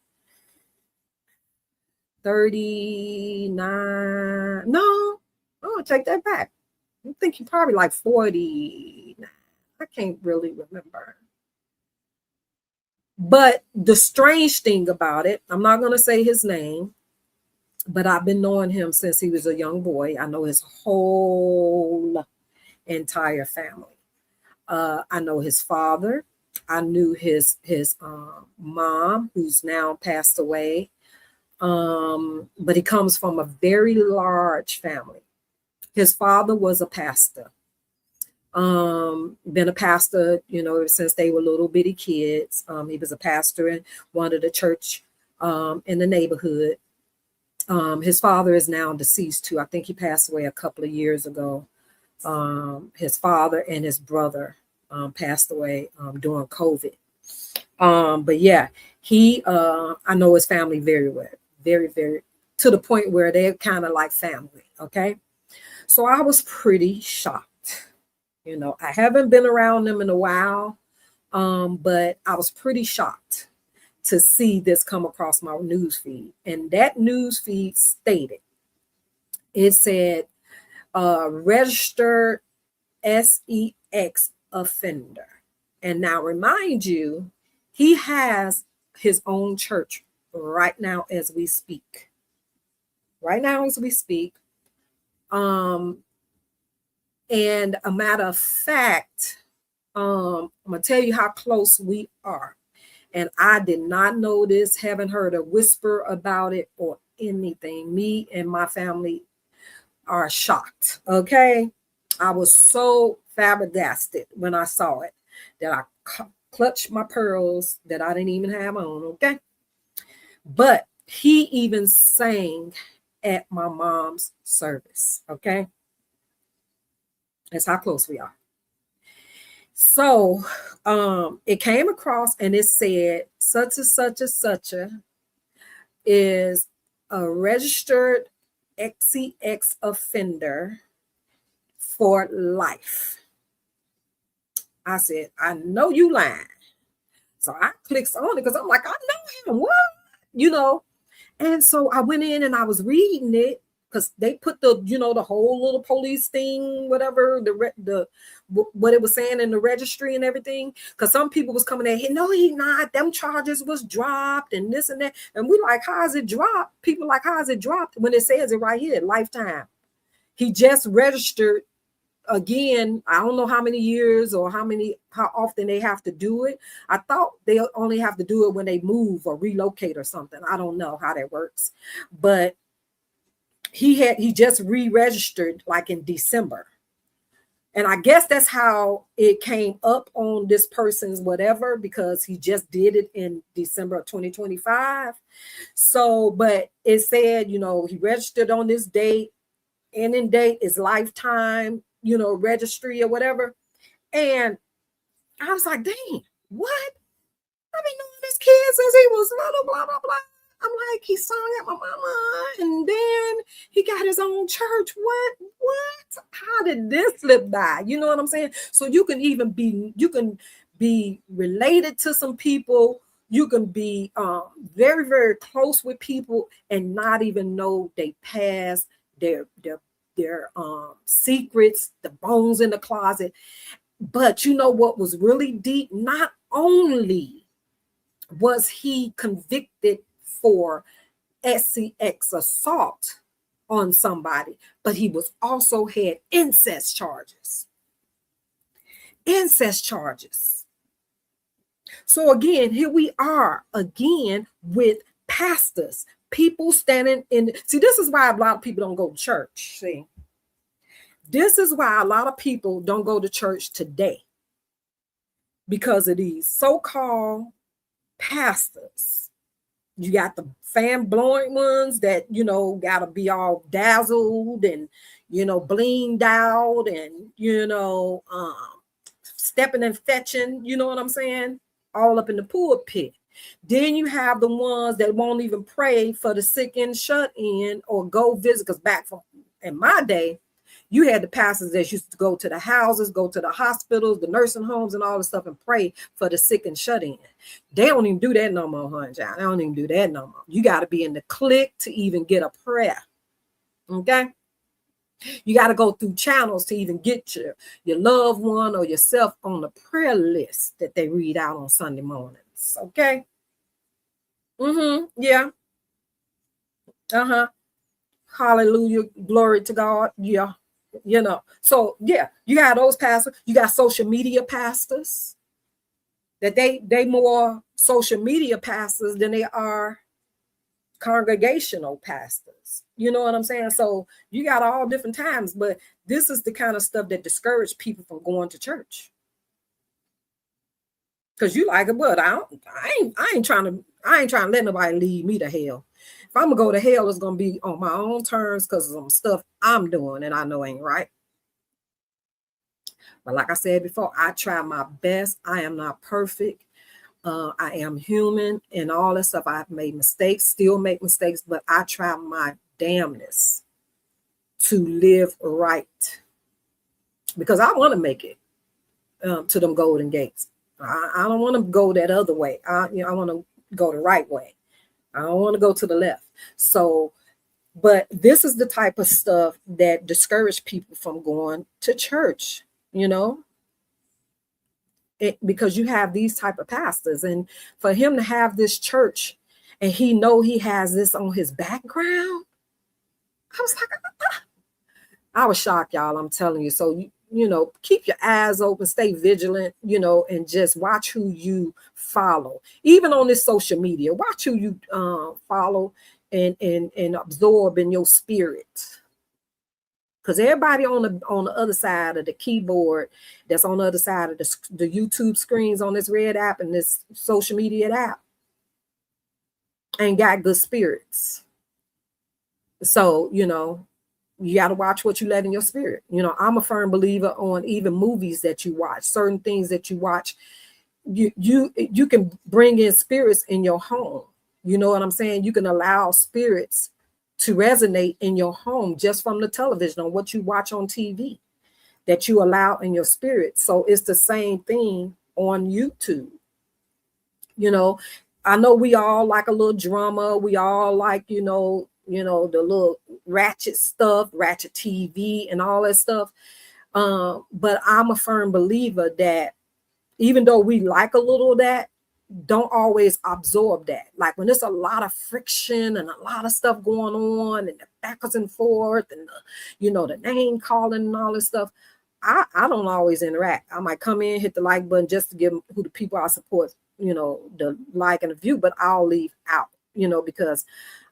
39. No, I'll take that back. I think he's probably like 49. I can't really remember. But the strange thing about it, I'm not going to say his name, but I've been knowing him since he was a young boy. I know his whole entire family. I know his father. I knew his mom, who's now passed away. But he comes from a very large family. His father was a pastor. Been a pastor, you know, since they were little bitty kids. He was a pastor in one of the church in the neighborhood. His father is now deceased too. I think he passed away a couple of years ago. His father and his brother passed away during COVID. But yeah, I know his family very well. Very, very, to the point where they're kind of like family. Okay. So I was pretty shocked. You know, I haven't been around them in a while, but I was pretty shocked to see this come across my news feed. And that news feed stated, it said, registered sex offender. And now remind you, he has his own church right now as we speak. And a matter of fact, I'm gonna tell you how close we are. And I did not know this, haven't heard a whisper about it or anything. Me and my family are shocked. Okay. I was so flabbergasted when I saw it that I clutched my pearls that I didn't even have on. Okay. But he even sang at my mom's service. Okay. That's how close we are. So it came across and it said such and such and such is a registered XCX offender for life. I said, I know you lying. So I clicked on it because I'm like, I know him. What? You know? And so I went in and I was reading it because they put the, you know, the whole little police thing, whatever, what it was saying in the registry and everything. Because some people was coming in, no, he not. Them charges was dropped and this and that. And we like, how is it dropped? People like, how is it dropped when it says it right here, lifetime? He just registered again. I don't know how many years or how often they have to do it. I thought they only have to do it when they move or relocate or something. I don't know how that works, but he just re-registered like in December. And I guess that's how it came up on this person's whatever, because he just did it in December of 2025. So, but it said, you know, he registered on this date, ending date is lifetime, you know, registry or whatever. And I was like, dang, what? I've been knowing this kid since he was little, blah, blah, blah. I'm like, he sung at my mama, and then he got his own church. What? How did this slip by? You know what I'm saying? So you can be related to some people. You can be very, very close with people and not even know they past, their secrets, the bones in the closet. But you know what was really deep? Not only was he convicted for SCX assault on somebody, but he was also had incest charges. So again, here we are again with pastors, people standing in. See, this is why a lot of people don't go to church. See, this is why a lot of people don't go to church today, because of these so-called pastors. You got the fan-blowing ones that, you know, got to be all dazzled and, you know, blinged out and, you know, stepping and fetching, you know what I'm saying? All up in the pulpit. Then you have the ones that won't even pray for the sick and shut in or go visit. Because back in my day, you had the pastors that used to go to the houses, go to the hospitals, the nursing homes, and all the stuff and pray for the sick and shut in. They don't even do that no more, honey. They don't even do that no more. You got to be in the clique to even get a prayer. Okay? You got to go through channels to even get your loved one or yourself on the prayer list that they read out on Sunday mornings. Okay? Yeah. Hallelujah. Glory to God. Yeah. You know, so yeah, you got those pastors. You got social media pastors that they more social media pastors than they are congregational pastors. You know what I'm saying? So you got all different times, but this is the kind of stuff that discourage people from going to church. Because you like it, but I ain't trying to let nobody lead me to hell. If I'm gonna go to hell, it's gonna be on my own terms because of some stuff I'm doing and I know ain't right. But like I said before, I try my best. I am not perfect. I am human and all that stuff. I've made mistakes, still make mistakes, but I try my damnness to live right because I want to make it to them golden gates. I don't want to go that other way. I want to go the right way. I don't want to go to the left. So, but this is the type of stuff that discourage people from going to church, you know, because you have these type of pastors, and for him to have this church and he know he has this on his background, I was like, I was shocked, y'all. I'm telling you. So, you know, keep your eyes open, stay vigilant, you know, and just watch who you follow. Even on this social media, watch who you follow and absorb in your spirit. Because everybody on the other side of the keyboard, that's on the other side of the YouTube screens on this red app and this social media app, ain't got good spirits. So, you know, you got to watch what you let in your spirit. You know, I'm a firm believer on even movies that you watch, certain things that you watch, you can bring in spirits in your home. You know what I'm saying? You can allow spirits to resonate in your home just from the television, on what you watch on TV, that you allow in your spirit. So it's the same thing on YouTube. You know, I know we all like a little drama. We all like, you know, the little ratchet stuff, ratchet TV and all that stuff. But I'm a firm believer that even though we like a little of that, don't always absorb that. Like when there's a lot of friction and a lot of stuff going on and the backwards and forth and the name calling and all this stuff, I don't always interact. I might come in, hit the like button just to give who the people I support, the like and the view, but I'll leave out, because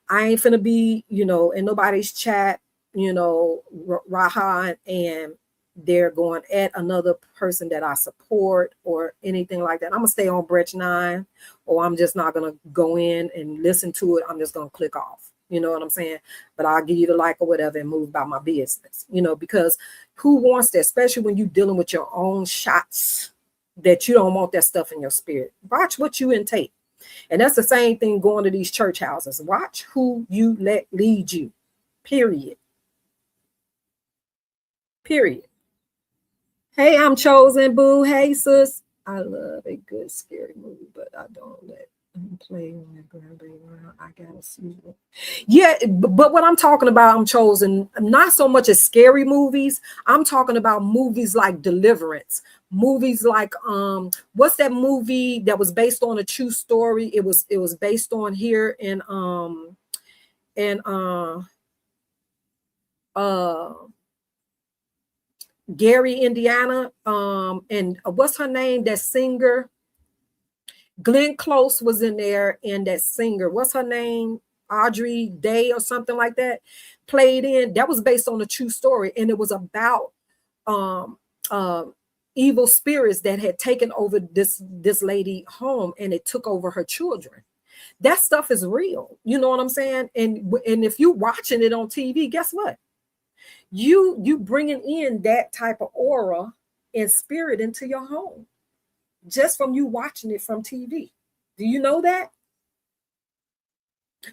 I ain't finna be, in nobody's chat, Raha, and they're going at another person that I support or anything like that. I'm gonna stay on Breach 9, or I'm just not gonna go in and listen to it. I'm just gonna click off. You know what I'm saying? But I'll give you the like or whatever and move about my business. Because who wants that? Especially when you're dealing with your own shots, that you don't want that stuff in your spirit. Watch what you intake. And that's the same thing going to these church houses. Watch who you let lead you. Period. Hey, I'm chosen, boo. Hey, sis. I love a good scary movie, but I don't let them play when my grandbaby around. I gotta see it. Yeah, but what I'm talking about, I'm chosen, not so much as scary movies. I'm talking about movies like Deliverance. Movies like what's that movie that was based on a true story? It was based on here in Gary, Indiana. And what's her name? That singer, Glenn Close was in there, and that singer, what's her name? Audrey Day or something like that, played in. That was based on a true story, and it was about evil spirits that had taken over this lady home, and it took over her children. That stuff is real. You know what I'm saying? And if you watching it on TV, guess what? You bringing in that type of aura and spirit into your home just from you watching it from TV. Do you know that?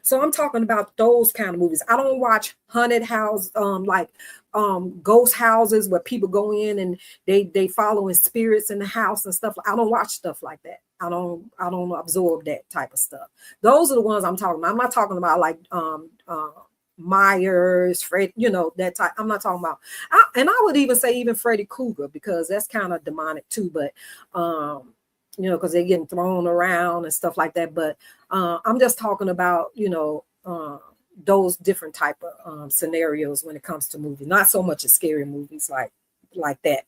So I'm talking about those kind of movies. I don't watch haunted house, ghost houses where people go in and they following spirits in the house and stuff. I don't watch stuff like that. I don't absorb that type of stuff. Those are the ones I'm talking about. I'm not talking about like Myers, Fred, that type. I'm not talking about, and I would even say even Freddy Krueger, because that's kind of demonic too, but because they're getting thrown around and stuff like that. But I'm just talking about those different type of scenarios when it comes to movies, not so much as scary movies like that.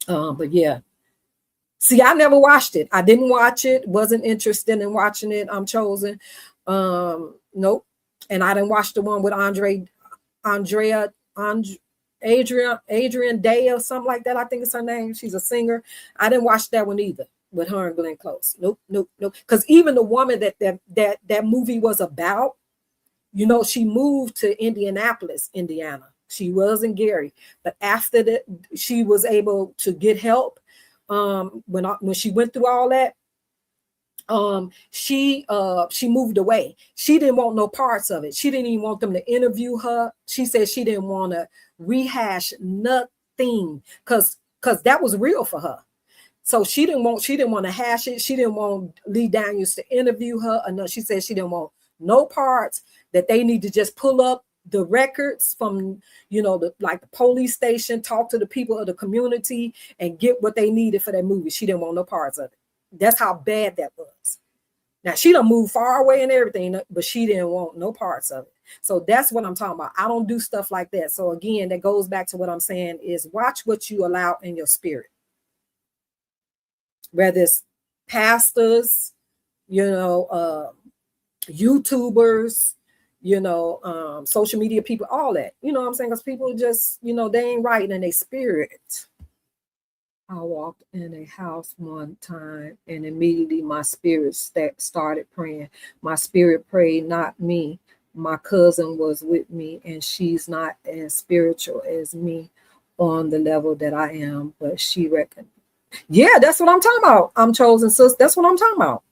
But yeah, see, I never watched it. I didn't watch it, wasn't interested in watching it. I'm chosen. Nope. And I didn't watch the one with Adrian Day or something like that. I think it's her name. She's a singer. I didn't watch that one either with her and Glenn Close. Nope. Because even the woman that movie was about, she moved to Indianapolis, Indiana. She was in Gary, but after that, she was able to get help. When she went through all that, she moved away. She didn't want no parts of it. She didn't even want them to interview her. She said she didn't want to rehash nothing because that was real for her. So she didn't want to hash it. She didn't want Lee Daniels to interview her. Or no, she said she didn't want no parts, that they need to just pull up the records from, the police station, talk to the people of the community and get what they needed for that movie. She didn't want no parts of it. That's how bad that was. Now, she done moved far away and everything, but she didn't want no parts of it. So that's what I'm talking about. I don't do stuff like that. So again, that goes back to what I'm saying is watch what you allow in your spirit. Whether it's pastors, YouTubers, social media people, all that. You know what I'm saying? Because people just, they ain't right in their spirit. I walked in a house one time and immediately my spirit started praying. My spirit prayed, not me. My cousin was with me and she's not as spiritual as me on the level that I am, but she reckoned. Yeah, that's what I'm talking about. I'm chosen, sis. That's what I'm talking about.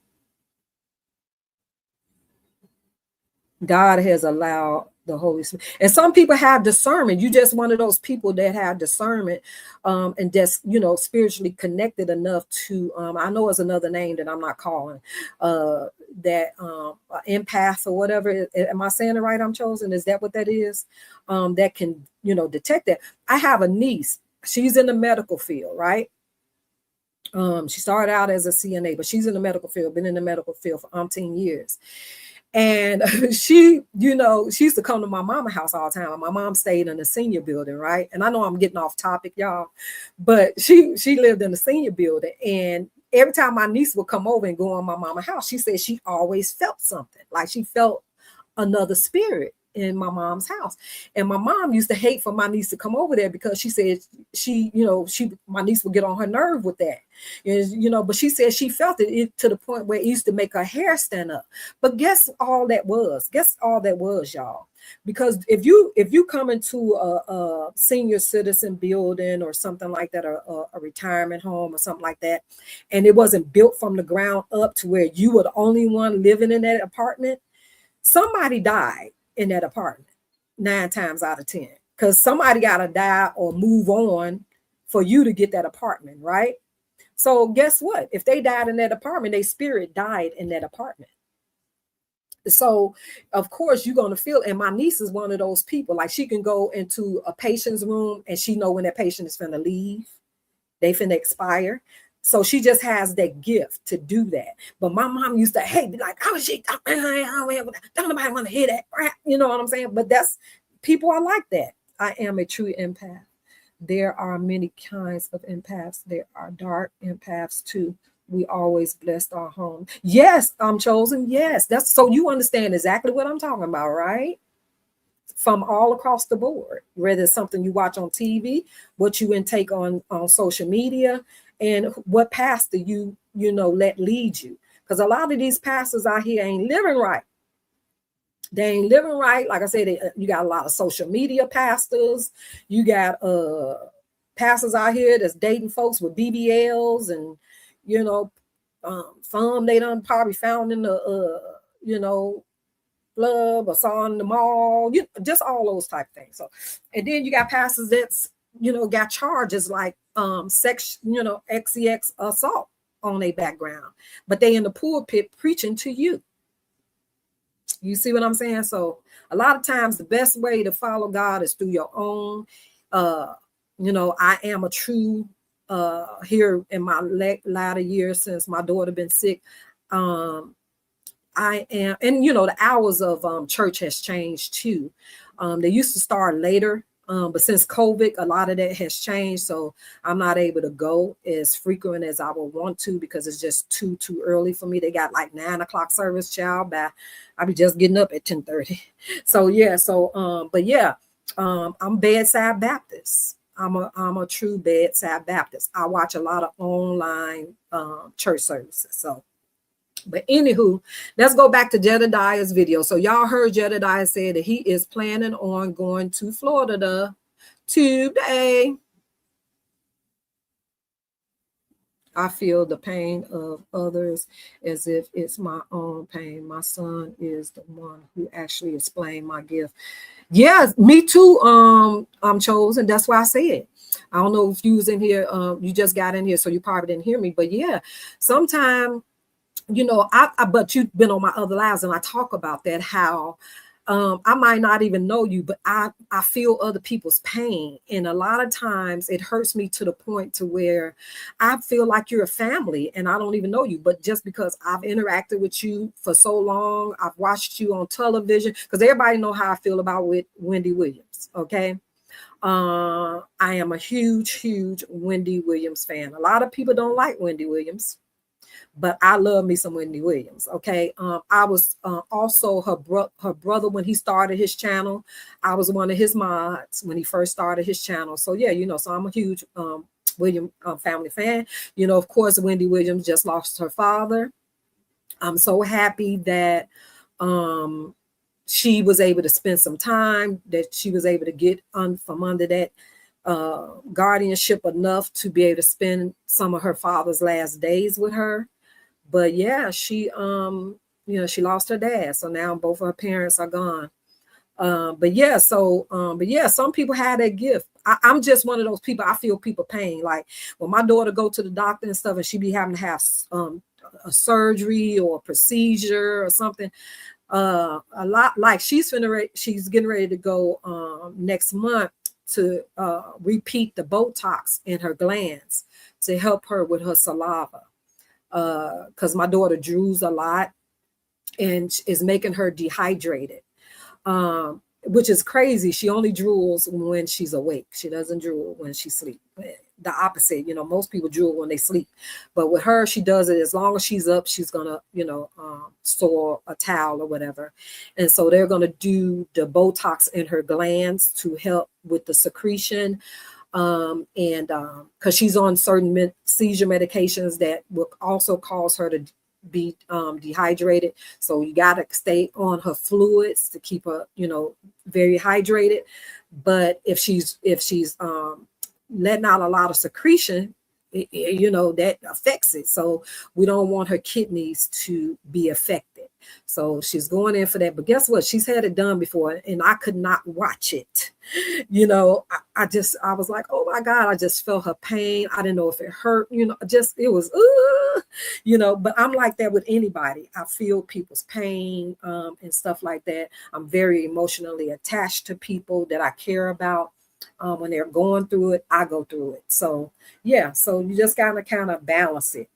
God has allowed the Holy Spirit. And some people have discernment. You just one of those people that have discernment and just, spiritually connected enough to, I know it's another name that I'm not calling, that empath or whatever. Am I saying it right? I'm chosen. Is that what that is? That can, detect that. I have a niece. She's in the medical field, right? She started out as a CNA, but she's in the medical field, been in the medical field for umpteen years. And she, she used to come to my mama's house all the time. My mom stayed in the senior building, right? And I know I'm getting off topic, y'all, but she lived in the senior building. And every time my niece would come over and go on my mama's house, she said she always felt something, like she felt another spirit in my mom's house. And my mom used to hate for my niece to come over there because she said my niece would get on her nerve with that. But she said she felt it to the point where it used to make her hair stand up. But guess all that was, y'all. Because if you come into a senior citizen building or something like that, or a retirement home or something like that, and it wasn't built from the ground up to where you were the only one living in that apartment, somebody died in that apartment 9 times out of 10, because somebody got to die or move on for you to get that apartment, right? So guess what? If they died in that apartment, their spirit died in that apartment. So of course you're going to feel, and my niece is one of those people, like she can go into a patient's room and she know when that patient is finna leave, they finna expire. So she just has that gift to do that. But my mom used to hate, be like, don't nobody want to hear that. You know what I'm saying? But people are like that. I am a true empath. There are many kinds of empaths. There are dark empaths too. We always blessed our home. Yes, I'm chosen. Yes. That's so you understand exactly what I'm talking about, right? From all across the board, whether it's something you watch on TV, what you intake on social media, and what pastor you let lead you. Because a lot of these pastors out here ain't living right. They ain't living right. Like I said, you got a lot of social media pastors. You got pastors out here that's dating folks with BBLs and, some they done probably found in the, club or saw in the mall, just all those type of things. So, and then you got pastors that's, got charges like sex, XEX assault on their background, but they in the pulpit preaching to you. You see what I'm saying? So a lot of times the best way to follow God is through your own. I am a true here in my latter years since my daughter been sick. I am, and the hours of church has changed too. They used to start later, but since COVID, a lot of that has changed. So I'm not able to go as frequent as I would want to because it's just too early for me. They got like 9 o'clock service, child. But I be just getting up at 10:30. So yeah. So but yeah, I'm bedside Baptist. I'm a true bedside Baptist. I watch a lot of online church services. So. But anywho, let's go back to Jedidiah's video. So y'all heard Jedidiah say that he is planning on going to Florida today. I feel the pain of others as if it's my own pain. My son is the one who actually explained my gift. Yes, me too. I'm chosen. That's why I said. I don't know if you was in here. You just got in here, so you probably didn't hear me. But yeah, sometimes. But you've been on my other lives and I talk about that, how I might not even know you, but I feel other people's pain. And a lot of times it hurts me to the point to where I feel like you're a family and I don't even know you. But just because I've interacted with you for so long, I've watched you on television, because everybody know how I feel about with Wendy Williams. Okay. I am a huge Wendy Williams fan. A lot of people don't like Wendy Williams, but I love me some Wendy Williams. Okay. I was also her brother when he started his channel. I was one of his mods when he first started his channel. So yeah, so I'm a huge Williams family fan. Of course, Wendy Williams just lost her father. I'm so happy that she was able to spend some time, that she was able to get from under that guardianship enough to be able to spend some of her father's last days with her. But yeah, she she lost her dad, so now both of her parents are gone. But yeah, some people have that gift. I'm just one of those people. I feel people pain. Like when my daughter go to the doctor and stuff, and she be having to have a surgery or a procedure or something. A lot, like she's getting ready to go next month to repeat the Botox in her glands to help her with her saliva. Because my daughter drools a lot and is making her dehydrated, which is crazy. She only drools when she's awake. She doesn't drool when she sleeps. The opposite, most people drool when they sleep, but with her, she does it as long as she's up. She's gonna, store a towel or whatever, and so they're gonna do the Botox in her glands to help with the secretion, and because she's on certain seizure medications that will also cause her to be dehydrated. So you got to stay on her fluids to keep her, very hydrated. But if she's letting out a lot of secretion, that affects it. So we don't want her kidneys to be affected. So she's going in for that. But guess what? She's had it done before, and I could not watch it. I was like, oh my God, I just felt her pain. I didn't know if it hurt, it was, but I'm like that with anybody. I feel people's pain and stuff like that. I'm very emotionally attached to people that I care about. When they're going through it, I go through it. So yeah, so you just gotta kind of balance it,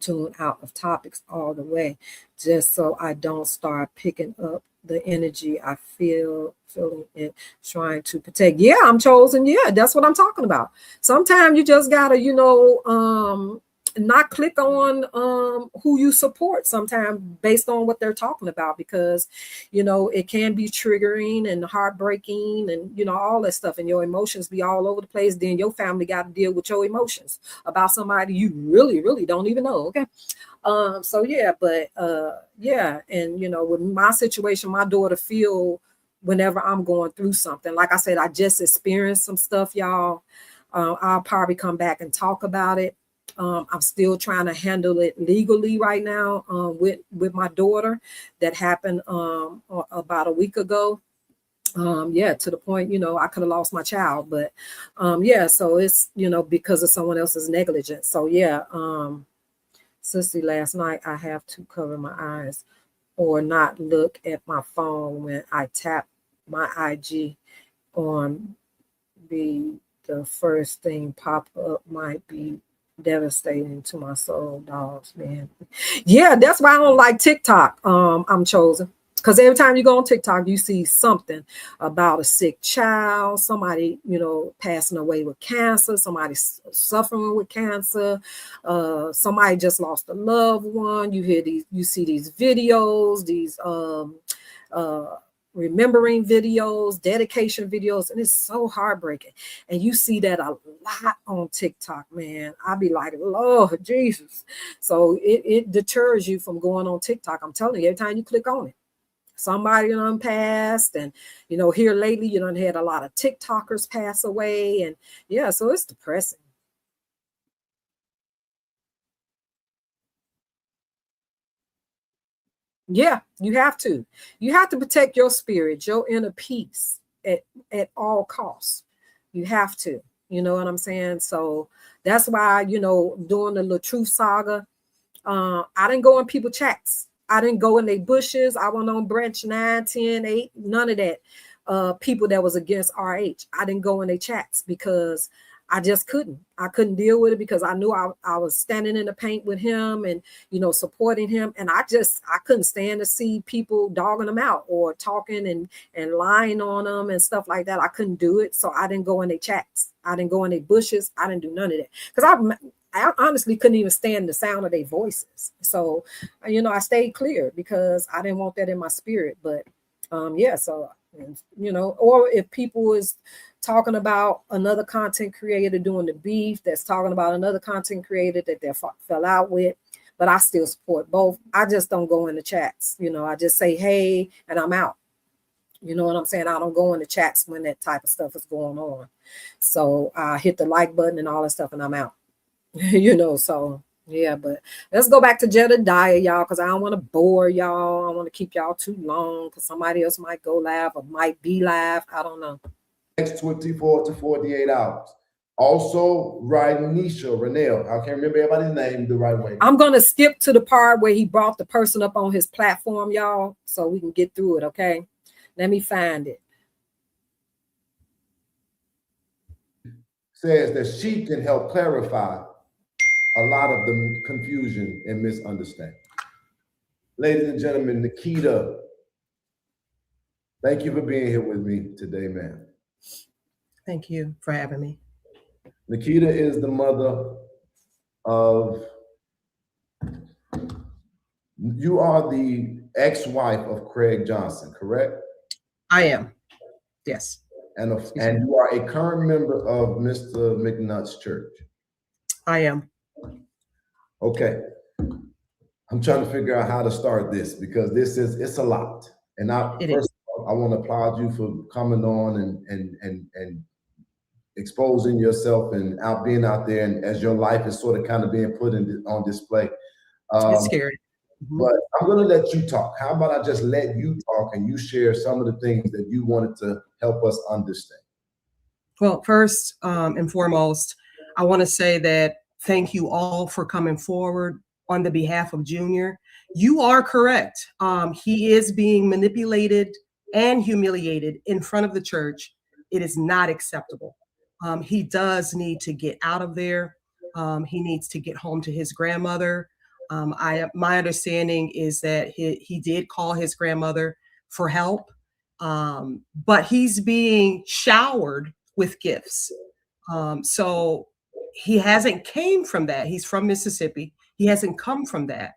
tune out of topics all the way, just so I don't start picking up the energy I feeling it, trying to protect. Yeah, I'm chosen. Yeah, that's what I'm talking about. Sometimes you just gotta, not click on who you support sometimes based on what they're talking about, because it can be triggering and heartbreaking and all that stuff, and your emotions be all over the place. Then your family got to deal with your emotions about somebody you really don't even know. Okay. So yeah, but yeah, and with my situation, my daughter feel whenever I'm going through something. Like I said, I just experienced some stuff, y'all. I'll probably come back and talk about it. I'm still trying to handle it legally right now with my daughter. That happened about a week ago. To the point, I could have lost my child, but so it's, because of someone else's negligence. So yeah, Sissy, last night I have to cover my eyes or not look at my phone when I tap my IG on the first thing pop up might be devastating to my soul, dogs, man. Yeah, that's why I don't like TikTok. I'm chosen. Because every time you go on TikTok, you see something about a sick child, somebody, passing away with cancer, somebody suffering with cancer, somebody just lost a loved one. You see these videos, these remembering videos, dedication videos, and it's so heartbreaking. And you see that a lot on TikTok, man. I'll be like, Lord Jesus. So it deters you from going on TikTok. I'm telling you, every time you click on it, somebody done passed. And here lately, you done had a lot of TikTokers pass away. And yeah, so it's depressing. Yeah, you have to protect your spirit, your inner peace at all costs. You have to, you know what I'm saying? So that's why, during the LaTruth saga, I didn't go in people chats. I didn't go in their bushes. I went on branch 9, 10, 8, none of that. People that was against RH. I didn't go in their chats because I just couldn't. I couldn't deal with it because I knew I was standing in the paint with him and, supporting him. And I couldn't stand to see people dogging them out or talking and lying on them and stuff like that. I couldn't do it. So I didn't go in their chats. I didn't go in their bushes. I didn't do none of that because I honestly couldn't even stand the sound of their voices. So, I stayed clear because I didn't want that in my spirit. But so, or if people is talking about another content creator doing the beef, that's talking about another content creator that they fell out with, but I still support both. I just don't go in the chats. I just say, hey, and I'm out. You know what I'm saying? I don't go in the chats when that type of stuff is going on. So I hit the like button and all that stuff and I'm out. So yeah, but let's go back to Jedidiah, y'all, because I don't want to bore y'all. I don't want to keep y'all too long because somebody else might go live or might be live. I don't know. Next 24 to 48 hours. Also, Rhanisha, Renelle, I can't remember everybody's name the right way. I'm going to skip to the part where he brought the person up on his platform, y'all, so we can get through it, okay? Let me find it. says that she can help clarify a lot of the confusion and misunderstanding. Ladies and gentlemen, Nikita, thank you for being here with me today, ma'am. Thank you for having me. Nikita is the mother of, you are the ex-wife of Craig Johnson, correct? I am, yes. And you are a current member of Mr. McNutt's church. I am. Okay. I'm trying to figure out how to start this because it's a lot. And first of all, I want to applaud you for coming on and exposing yourself and being out there, and as your life is sort of kind of being put on display. It's scary. But I'm going to let you talk. How about I just let you talk and you share some of the things that you wanted to help us understand? Well, first and foremost, I want to say that thank you all for coming forward on the behalf of Junior. You are correct. He is being manipulated and humiliated in front of the church. It is not acceptable. He does need to get out of there. He needs to get home to his grandmother. My understanding is that he did call his grandmother for help, but he's being showered with gifts. So he hasn't came from that. He's from Mississippi. He hasn't come from that.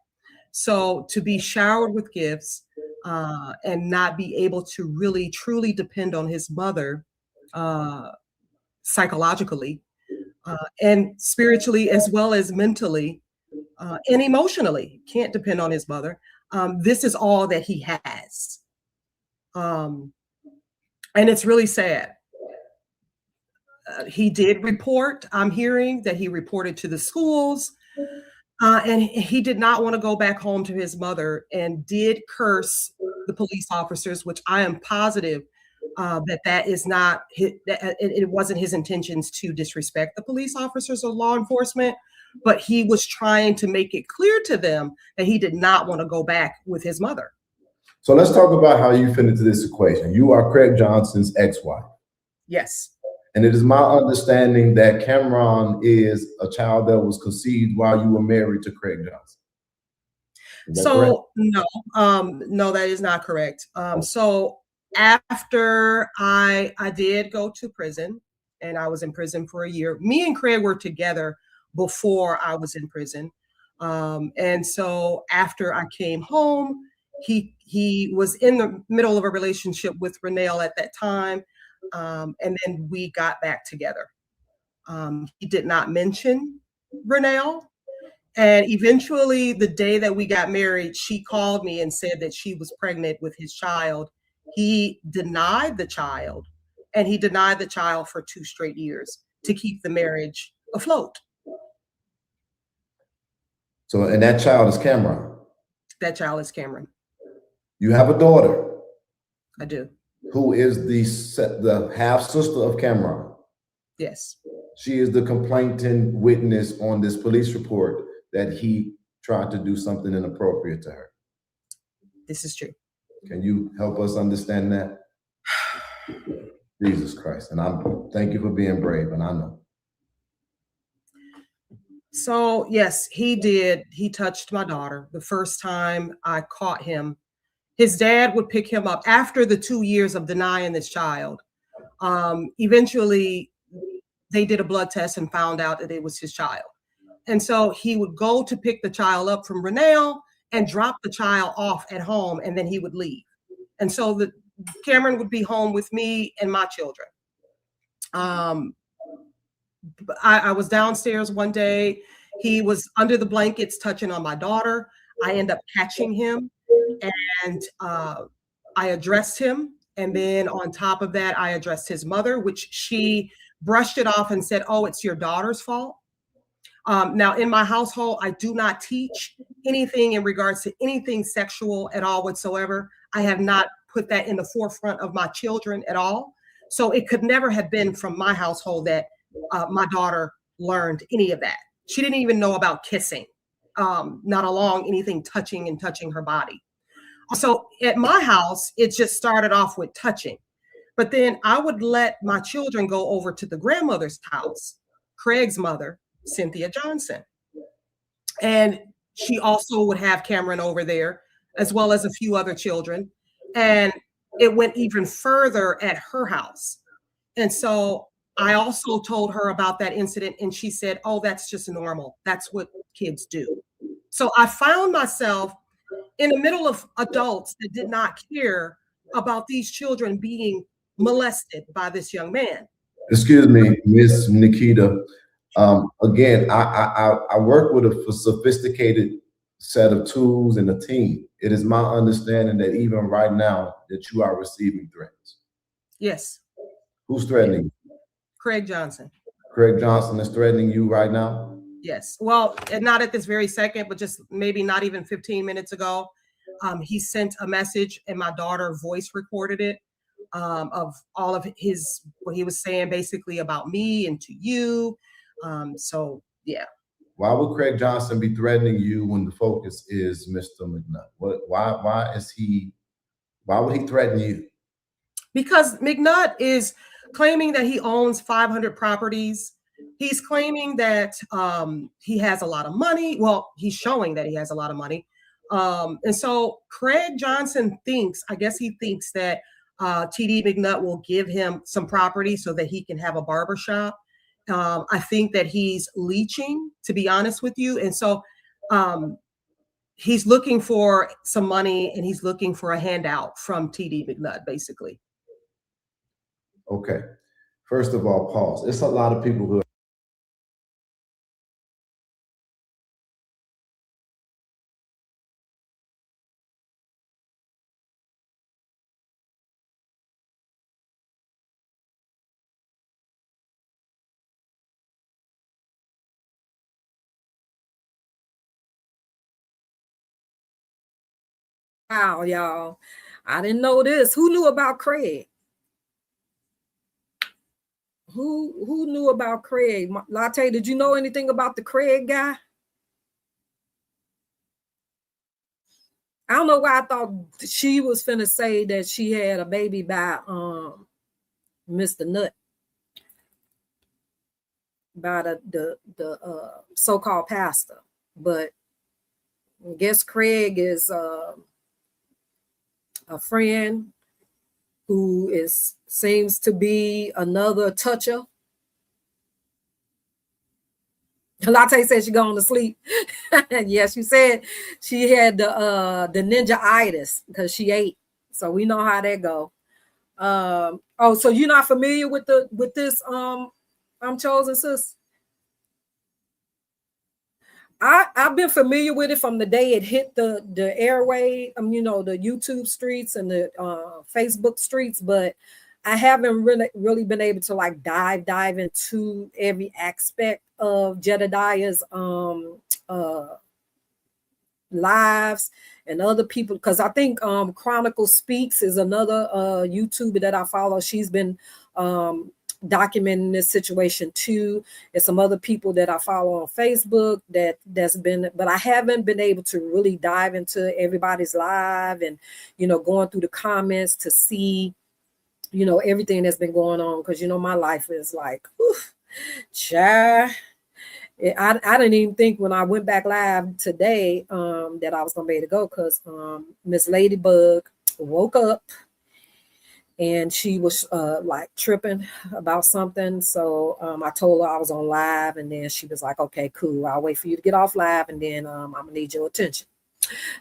So to be showered with gifts and not be able to really truly depend on his mother psychologically and spiritually as well as mentally and emotionally, can't depend on his mother. This is all that he has. And it's really sad. He did report, I'm hearing that he reported to the schools, and he did not want to go back home to his mother and did curse the police officers, which I am positive that is not, it wasn't his intentions to disrespect the police officers or law enforcement, but he was trying to make it clear to them that he did not want to go back with his mother. So let's talk about how you fit into this equation. You are Craig Johnson's ex-wife. Yes. And it is my understanding that Cameron is a child that was conceived while you were married to Craig Johnson. So no, that is not correct. So after I did go to prison, and I was in prison for a year. Me and Craig were together before I was in prison. And so after I came home, he was in the middle of a relationship with Renelle at that time. And then we got back together. He did not mention Renelle. And eventually, the day that we got married, she called me and said that she was pregnant with his child. He denied the child, and he denied the child for 2 straight years to keep the marriage afloat. So, and that child is Cameron? That child is Cameron. You have a daughter? I do. Who is the half-sister of Cameron? Yes. She is the complainant witness on this police report that he tried to do something inappropriate to her. This is true. Can you help us understand that? Jesus Christ. And thank you for being brave, and I know. So yes, he did. He touched my daughter. The first time I caught him, his dad would pick him up after the 2 years of denying this child. Eventually, they did a blood test and found out that it was his child. And so he would go to pick the child up from Renelle and drop the child off at home, and then he would leave. And so Cameron would be home with me and my children. I was downstairs one day. He was under the blankets touching on my daughter. I end up catching him, and I addressed him. And then on top of that, I addressed his mother, which she brushed it off and said, "Oh, it's your daughter's fault." Now, in my household, I do not teach anything in regards to anything sexual at all whatsoever. I have not put that in the forefront of my children at all. So it could never have been from my household that my daughter learned any of that. She didn't even know about kissing, not along anything touching her body. So at my house, it just started off with touching. But then I would let my children go over to the grandmother's house, Craig's mother, Cynthia Johnson. And she also would have Cameron over there, as well as a few other children. And it went even further at her house. And so I also told her about that incident, and she said, oh, that's just normal. That's what kids do. So I found myself in the middle of adults that did not care about these children being molested by this young man. Excuse me, Miss Nikita. Again, I work with a sophisticated set of tools and a team. It is my understanding that even right now that you are receiving threats. Yes. Who's threatening you? Craig Johnson. Craig Johnson is threatening you right now? Yes. Well, and not at this very second, but just maybe not even 15 minutes ago. He sent a message and my daughter voice recorded it of all of what he was saying basically about me and to you. So, yeah. Why would Craig Johnson be threatening you when the focus is Mr. McNutt? Why would he threaten you? Because McNutt is claiming that he owns 500 properties. He's claiming that he has a lot of money. Well, he's showing that he has a lot of money. And so Craig Johnson thinks that TD McNutt will give him some property so that he can have a barbershop. I think that he's leeching, to be honest with you. And so he's looking for some money and he's looking for a handout from TD McNutt, basically. Okay. First of all, pause. It's a lot of people who Wow, y'all. I didn't know this. Who knew about Craig? Who knew about Craig? Latte, did you know anything about the Craig guy? I don't know why I thought she was finna say that she had a baby by Mr. Nutt, by the so-called pastor. But I guess Craig is a friend who seems to be another toucher. Latte said she going to sleep. Yes, she said she had the ninja-itis because she ate. So we know how that go. Oh, so you're not familiar with this I'm chosen, sis? I've been familiar with it from the day it hit the airway, the YouTube streets and the Facebook streets, but I haven't really been able to like dive into every aspect of Jedidiah's lives and other people, because I think Chronicle Speaks is another YouTuber that I follow. She's been documenting this situation too. There's some other people that I follow on Facebook but I haven't been able to really dive into everybody's live and going through the comments to see everything that's been going on, because my life is like, child. I didn't even think when I went back live today that I was gonna be able to go, because Miss Ladybug woke up and she was like tripping about something. So I told her I was on live, and then she was like, okay, cool, I'll wait for you to get off live, and then I'm gonna need your attention.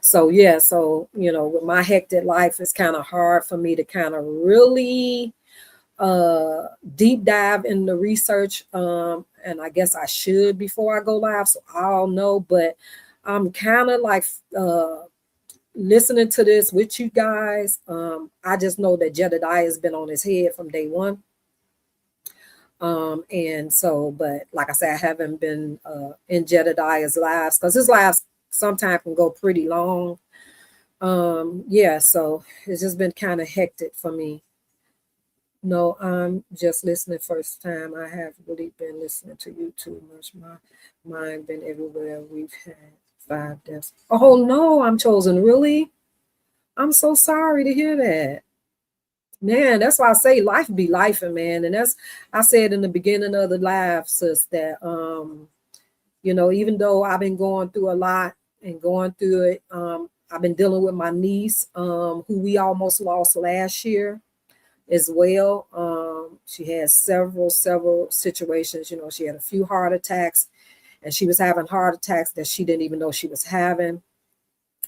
So yeah, with my hectic life, it's kind of hard for me to kind of really deep dive in the research, and I guess I should before I go live, so I'll know. But I'm kind of like listening to this with you guys. I just know that Jedidiah has been on his head from day one. And so, but like I said, I haven't been in Jedidiah's lives, because his lives sometimes can go pretty long. Yeah, so it's just been kind of hectic for me. No, I'm just listening first time. I have really been listening to you too much. My mind been everywhere. We've had 5 deaths. Oh no, I'm chosen. Really? I'm so sorry to hear that. Man, that's why I say life be life, man. And that's, I said in the beginning of the live, sis, that you know, even though I've been going through a lot and going through it, I've been dealing with my niece, who we almost lost last year as well. She had several situations. You know, she had a few heart attacks, and she was having heart attacks that she didn't even know she was having,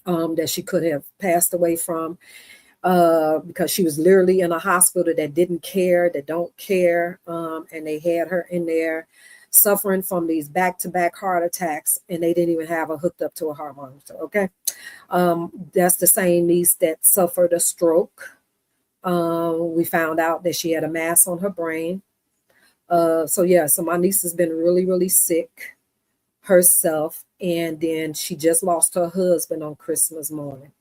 that she could have passed away from, because she was literally in a hospital that didn't care, that don't care, and they had her in there suffering from these back-to-back heart attacks, and they didn't even have her hooked up to a heart monitor. Okay. That's the same niece that suffered a stroke. We found out that she had a mass on her brain. So yeah, so my niece has been really sick herself, and then she just lost her husband on Christmas morning.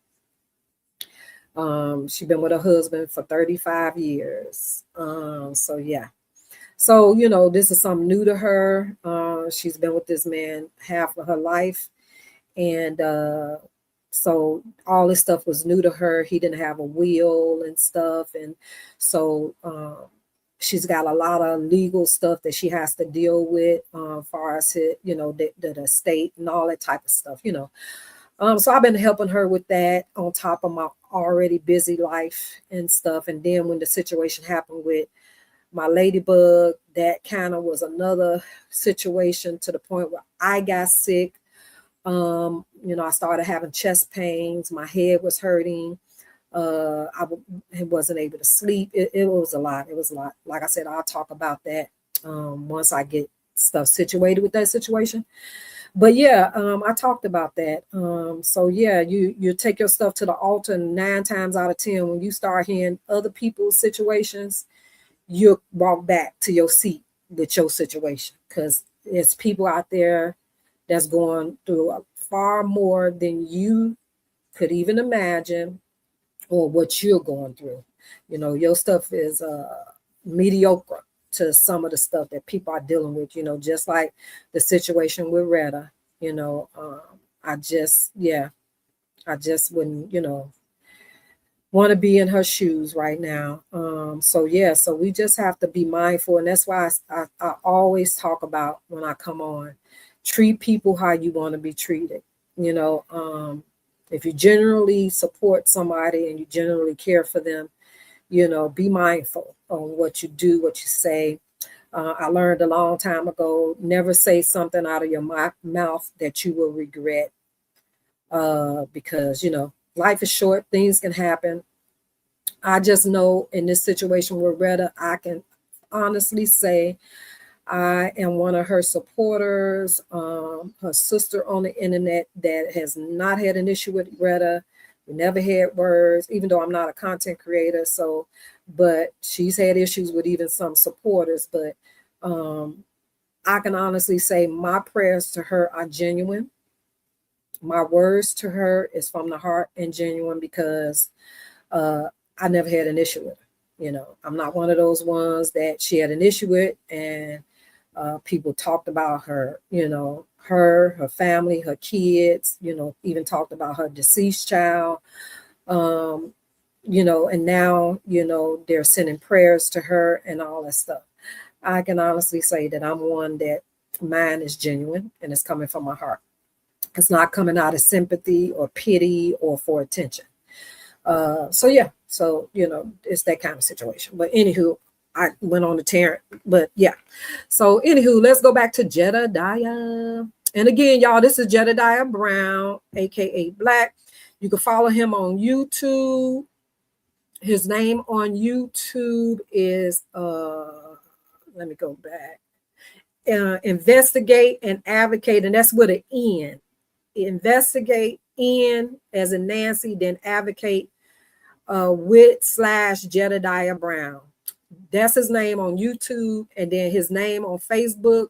She's been with her husband for 35 years. So yeah. So, you know, this is something new to her. She's been with this man half of her life. And so all this stuff was new to her. He didn't have a will and stuff. And so she's got a lot of legal stuff that she has to deal with, as far as, you know, the estate and all that type of stuff, you know. So I've been helping her with that on top of my already busy life and stuff. And then when the situation happened with my ladybug, that kind of was another situation, to the point where I got sick. You know, I started having chest pains. My head was hurting. I wasn't able to sleep. It was a lot. It was a lot. Like I said, I'll talk about that once I get stuff situated with that situation. But yeah, I talked about that. So yeah, you take your stuff to the altar, and 9 times out of 10, when you start hearing other people's situations, you'll walk back to your seat with your situation, because there's people out there that's going through far more than you could even imagine, or what you're going through. You know, your stuff is mediocre to some of the stuff that people are dealing with, you know, just like the situation with Retta. You know, I just wouldn't, you know, want to be in her shoes right now. So yeah, so we just have to be mindful. And that's why I always talk about, when I come on, treat people how you want to be treated. You know, if you generally support somebody and you generally care for them, you know, be mindful on what you do, what you say. I learned a long time ago, never say something out of your mouth that you will regret, because, you know, life is short, things can happen. I just know in this situation with Retta, I can honestly say I am one of her supporters, her sister on the internet that has not had an issue with Retta. We never had words, even though I'm not a content creator. So, but she's had issues with even some supporters. But I can honestly say my prayers to her are genuine. My words to her is from the heart and genuine, because I never had an issue with her. You know, I'm not one of those ones that she had an issue with, and people talked about her, you know, her family, her kids, you know, even talked about her deceased child, you know, and now, you know, they're sending prayers to her and all that stuff. I can honestly say that I'm one that mine is genuine and it's coming from my heart. It's not coming out of sympathy or pity or for attention. So yeah, so, you know, it's that kind of situation. But anywho, I went on a tangent, but yeah. So anywho, let's go back to Jedidiah. And again, y'all, this is Jedidiah Brown, aka Black. You can follow him on YouTube. His name on YouTube is let me go back. Investigate and Advocate, and that's with an N. Investigate, N as in Nancy, then Advocate with / Jedidiah Brown. That's his name on YouTube, and then his name on Facebook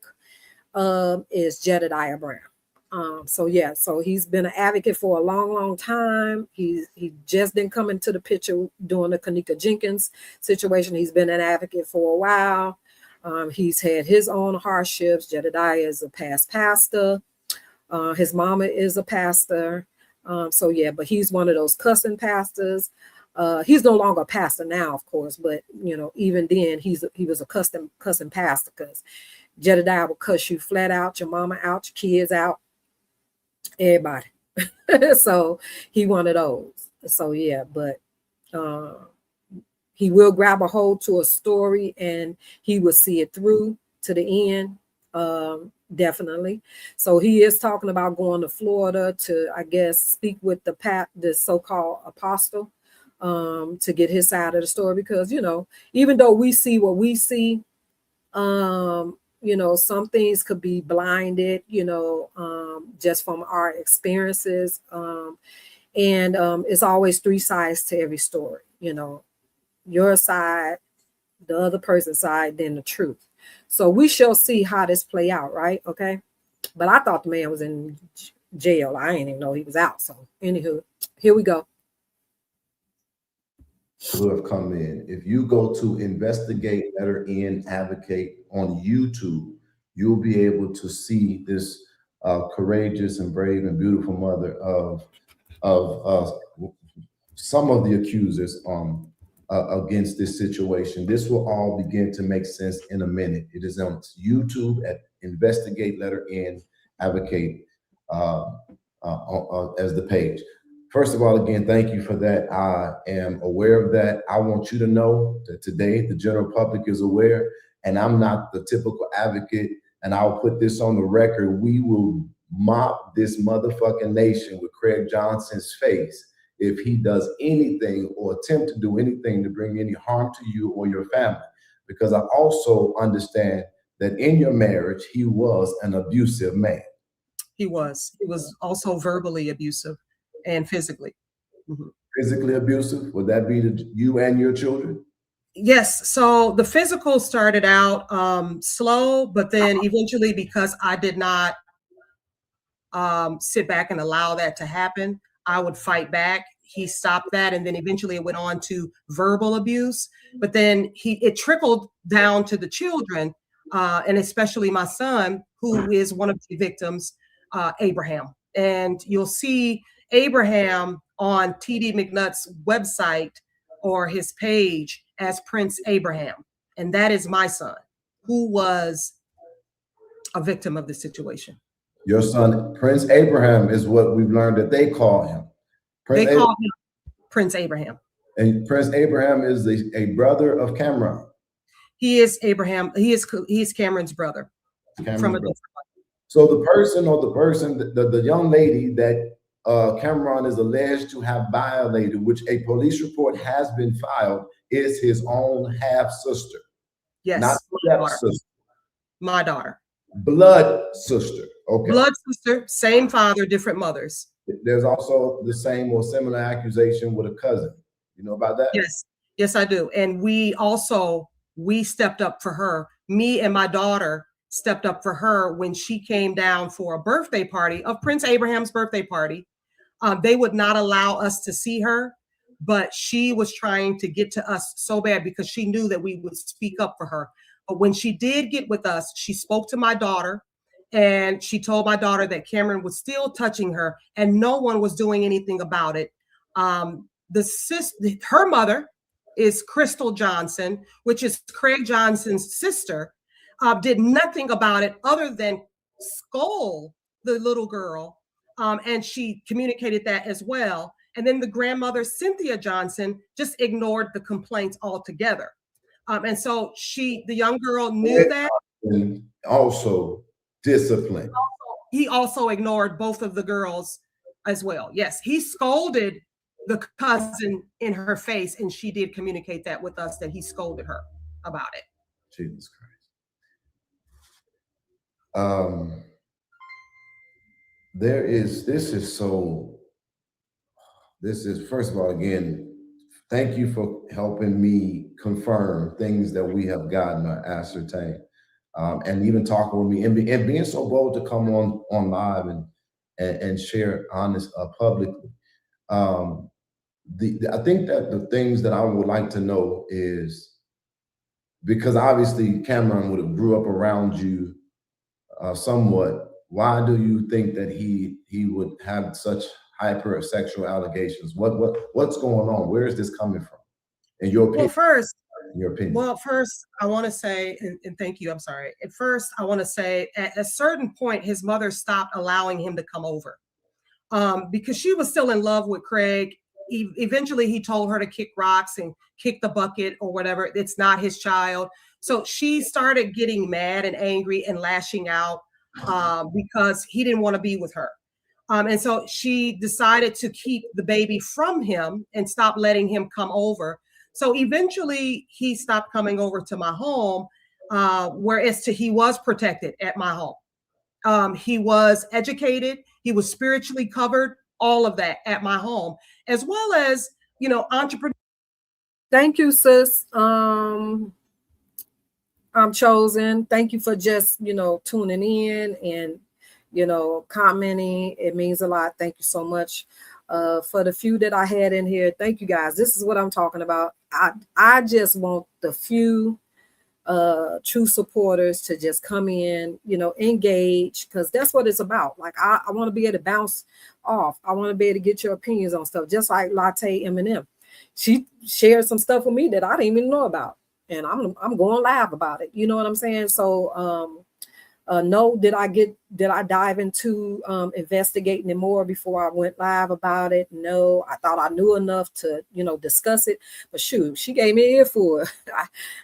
is Jedidiah Brown. So yeah, so he's been an advocate for a long time. He just didn't come into the picture during the Kanika Jenkins situation. He's been an advocate for a while. He's had his own hardships. Jedidiah is a past pastor. His mama is a pastor. So yeah, but he's one of those cussing pastors. He's no longer a pastor now, of course, but you know, even then he was a cussing pastor, because Jedidiah will cuss you flat out, your mama out, your kids out, everybody. So he one of those. So yeah, but he will grab a hold to a story and he will see it through to the end. Definitely. So he is talking about going to Florida to, I guess, speak with the so-called Apostale, to get his side of the story, because, you know, even though we see what we see, you know, some things could be blinded, you know, just from our experiences. And it's always three sides to every story, you know, your side, the other person's side, then the truth. So we shall see how this play out, right? Okay. But I thought the man was in jail. I didn't even know he was out. So anywho, here we go. Who have come in. If you go to Investigate Letter N Advocate on YouTube, you'll be able to see this courageous and brave and beautiful mother of some of the accusers against this situation. This will all begin to make sense in a minute. It is on YouTube at Investigate Letter N Advocate as the page. First of all, again, thank you for that. I am aware of that. I want you to know that today the general public is aware, and I'm not the typical advocate, and I'll put this on the record. We will mop this motherfucking nation with Craig Johnson's face if he does anything or attempt to do anything to bring any harm to you or your family. Because I also understand that in your marriage, he was an abusive man. He was also verbally abusive and physically. Mm-hmm. Physically abusive? Would that be to you and your children? Yes. So the physical started out slow, but then eventually, because I did not sit back and allow that to happen, I would fight back. He stopped that, and then eventually it went on to verbal abuse. But then it trickled down to the children, and especially my son, who is one of the victims, Abraham. And you'll see Abraham on TD McNutt's website or his page as Prince Abraham. And that is my son, who was a victim of the situation. Your son, Prince Abraham, is what we've learned that they call him. They call him Prince Abraham. And Prince Abraham is a brother of Cameron. He is Abraham. He is Cameron's brother. So the young lady that Cameron is alleged to have violated, which a police report has been filed, is his own half sister. Yes, not step-sister. My daughter. Blood sister. Okay. Blood sister, same father, different mothers. There's also the same or similar accusation with a cousin. You know about that? Yes, I do. And we stepped up for her. Me and my daughter stepped up for her when she came down for a birthday party of Prince Abraham's birthday party. They would not allow us to see her, but she was trying to get to us so bad because she knew that we would speak up for her. But when she did get with us, she spoke to my daughter, and she told my daughter that Cameron was still touching her and no one was doing anything about it. Her mother is Crystal Johnson, which is Craig Johnson's sister, did nothing about it other than scold the little girl. And she communicated that as well. And then the grandmother, Cynthia Johnson, just ignored the complaints altogether. And so the young girl knew that. And also discipline. He also ignored both of the girls as well. Yes, he scolded the cousin in her face, and she did communicate that with us, that he scolded her about it. Jesus Christ. This is first of all, again, thank you for helping me confirm things that we have gotten or ascertained. And even talking with me and being so bold to come on live and share honest publicly. I think that the things that I would like to know is, because obviously Cameron would have grew up around you somewhat. Why do you think that he would have such hypersexual allegations? What's going on? Where is this coming from? In your opinion? Well, first, I want to say, and thank you, I'm sorry. At first, I want to say at a certain point, his mother stopped allowing him to come over because she was still in love with Craig. Eventually, he told her to kick rocks and kick the bucket or whatever. It's not his child. So she started getting mad and angry and lashing out because he didn't want to be with her. And so she decided to keep the baby from him and stop letting him come over. So eventually he stopped coming over to my home, whereas he was protected at my home. He was educated, he was spiritually covered, all of that at my home, as well as, entrepreneur. Thank you, sis. I'm chosen. Thank you for just, tuning in and, commenting. It means a lot. Thank you so much. For the few that I had in here, thank you guys. This is what I'm talking about. I just want the few true supporters to just come in, engage, because that's what it's about. Like I want to be able to bounce off. I want to be able to get your opinions on stuff, just like Latte Eminem. She shared some stuff with me that I didn't even know about, and I'm going live about it. You know what I'm saying? So no, did I dive into investigating it more before I went live about it? No, I thought I knew enough to, discuss it. But shoot, she gave me an earful.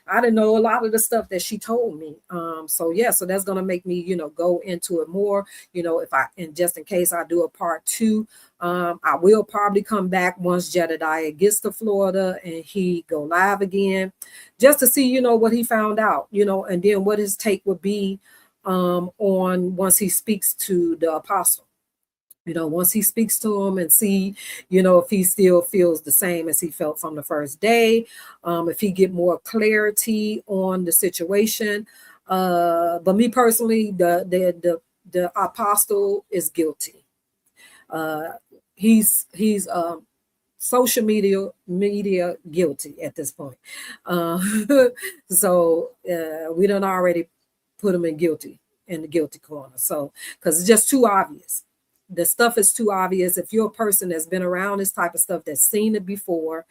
I didn't know a lot of the stuff that she told me. So that's gonna make me, go into it more. And just in case I do a part 2, I will probably come back once Jedidiah gets to Florida and he go live again, just to see, what he found out, and then what his take would be on once he speaks to the apostle, once he speaks to him and see, if he still feels the same as he felt from the first day, if he get more clarity on the situation. But me personally, the apostle is guilty. He's social media guilty at this point. So we done already put him in the guilty corner. So, because it's just too obvious. The stuff is too obvious. If you're a person that's been around this type of stuff, that's seen it before,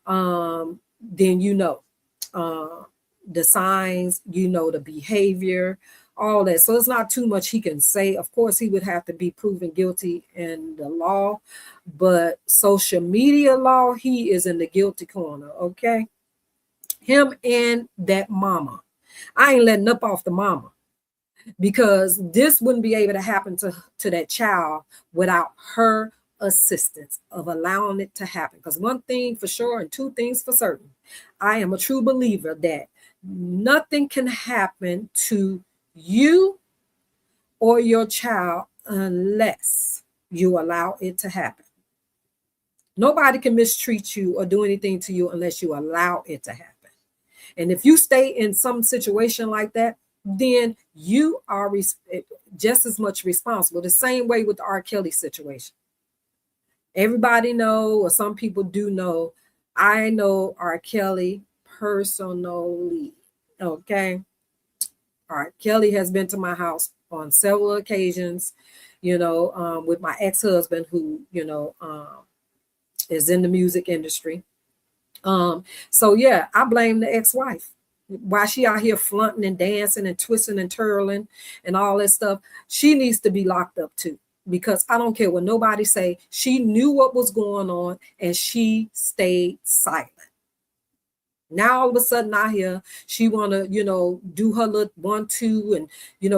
then the signs, the behavior, all that. So it's not too much he can say. Of course, he would have to be proven guilty in the law, but social media law, he is in the guilty corner. Okay, him and that mama. I ain't letting up off the mama, because this wouldn't be able to happen to that child without her assistance of allowing it to happen. Because one thing for sure and two things for certain, I am a true believer that nothing can happen to you or your child unless you allow it to happen. Nobody can mistreat you or do anything to you unless you allow it to happen. And if you stay in some situation like that, then you are just as much responsible. The same way with the R. Kelly situation. Everybody know, or some people do know, I know R. Kelly personally. Okay. R. Kelly has been to my house on several occasions, with my ex-husband who, is in the music industry. So yeah, I blame the ex-wife. Why she out here flaunting and dancing and twisting and twirling and all that stuff. She needs to be locked up too, because I don't care what nobody say. She knew what was going on and she stayed silent. Now all of a sudden out here, she want to, do her little 1-2 and,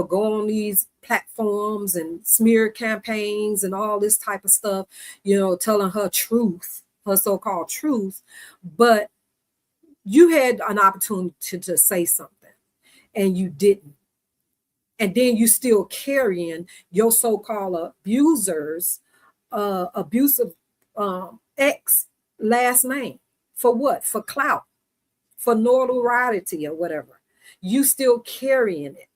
go on these platforms and smear campaigns and all this type of stuff, telling her truth, her so-called truth. But you had an opportunity to say something and you didn't. And then you still carrying your so-called abusers, abusive ex last name. For what? For clout, for notoriety or whatever. You still carrying it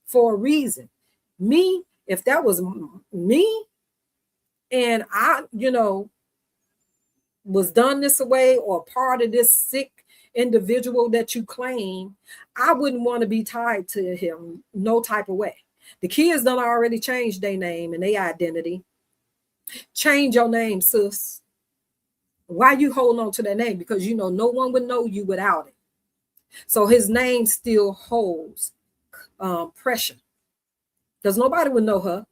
for a reason. Me, if that was me and I, was done this way or part of this sick individual that you claim, I wouldn't want to be tied to him no type of way. The kids done already changed their name and their identity. Change your name, sis. Why you holding on to that name? Because you know no one would know you without it. So his name still holds pressure. Because nobody would know her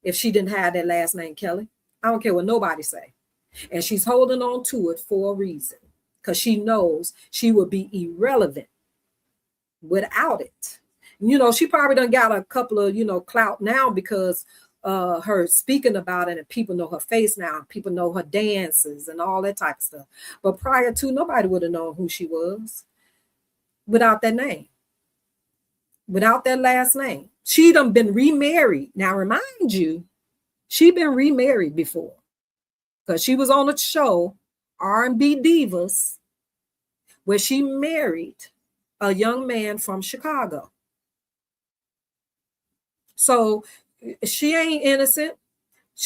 if she didn't have that last name, Kelly. I don't care what nobody say. And she's holding on to it for a reason. Because she knows she would be irrelevant without it. You know, she probably done got a couple of, you know, clout now because her speaking about it, and people know her face now. People know her dances and all that type of stuff. But prior to, nobody would have known who she was without that name, without that last name. She done been remarried. Now, remind you, she been remarried before because she was on a show, R&B Divas, where she married a young man from Chicago. So she ain't innocent.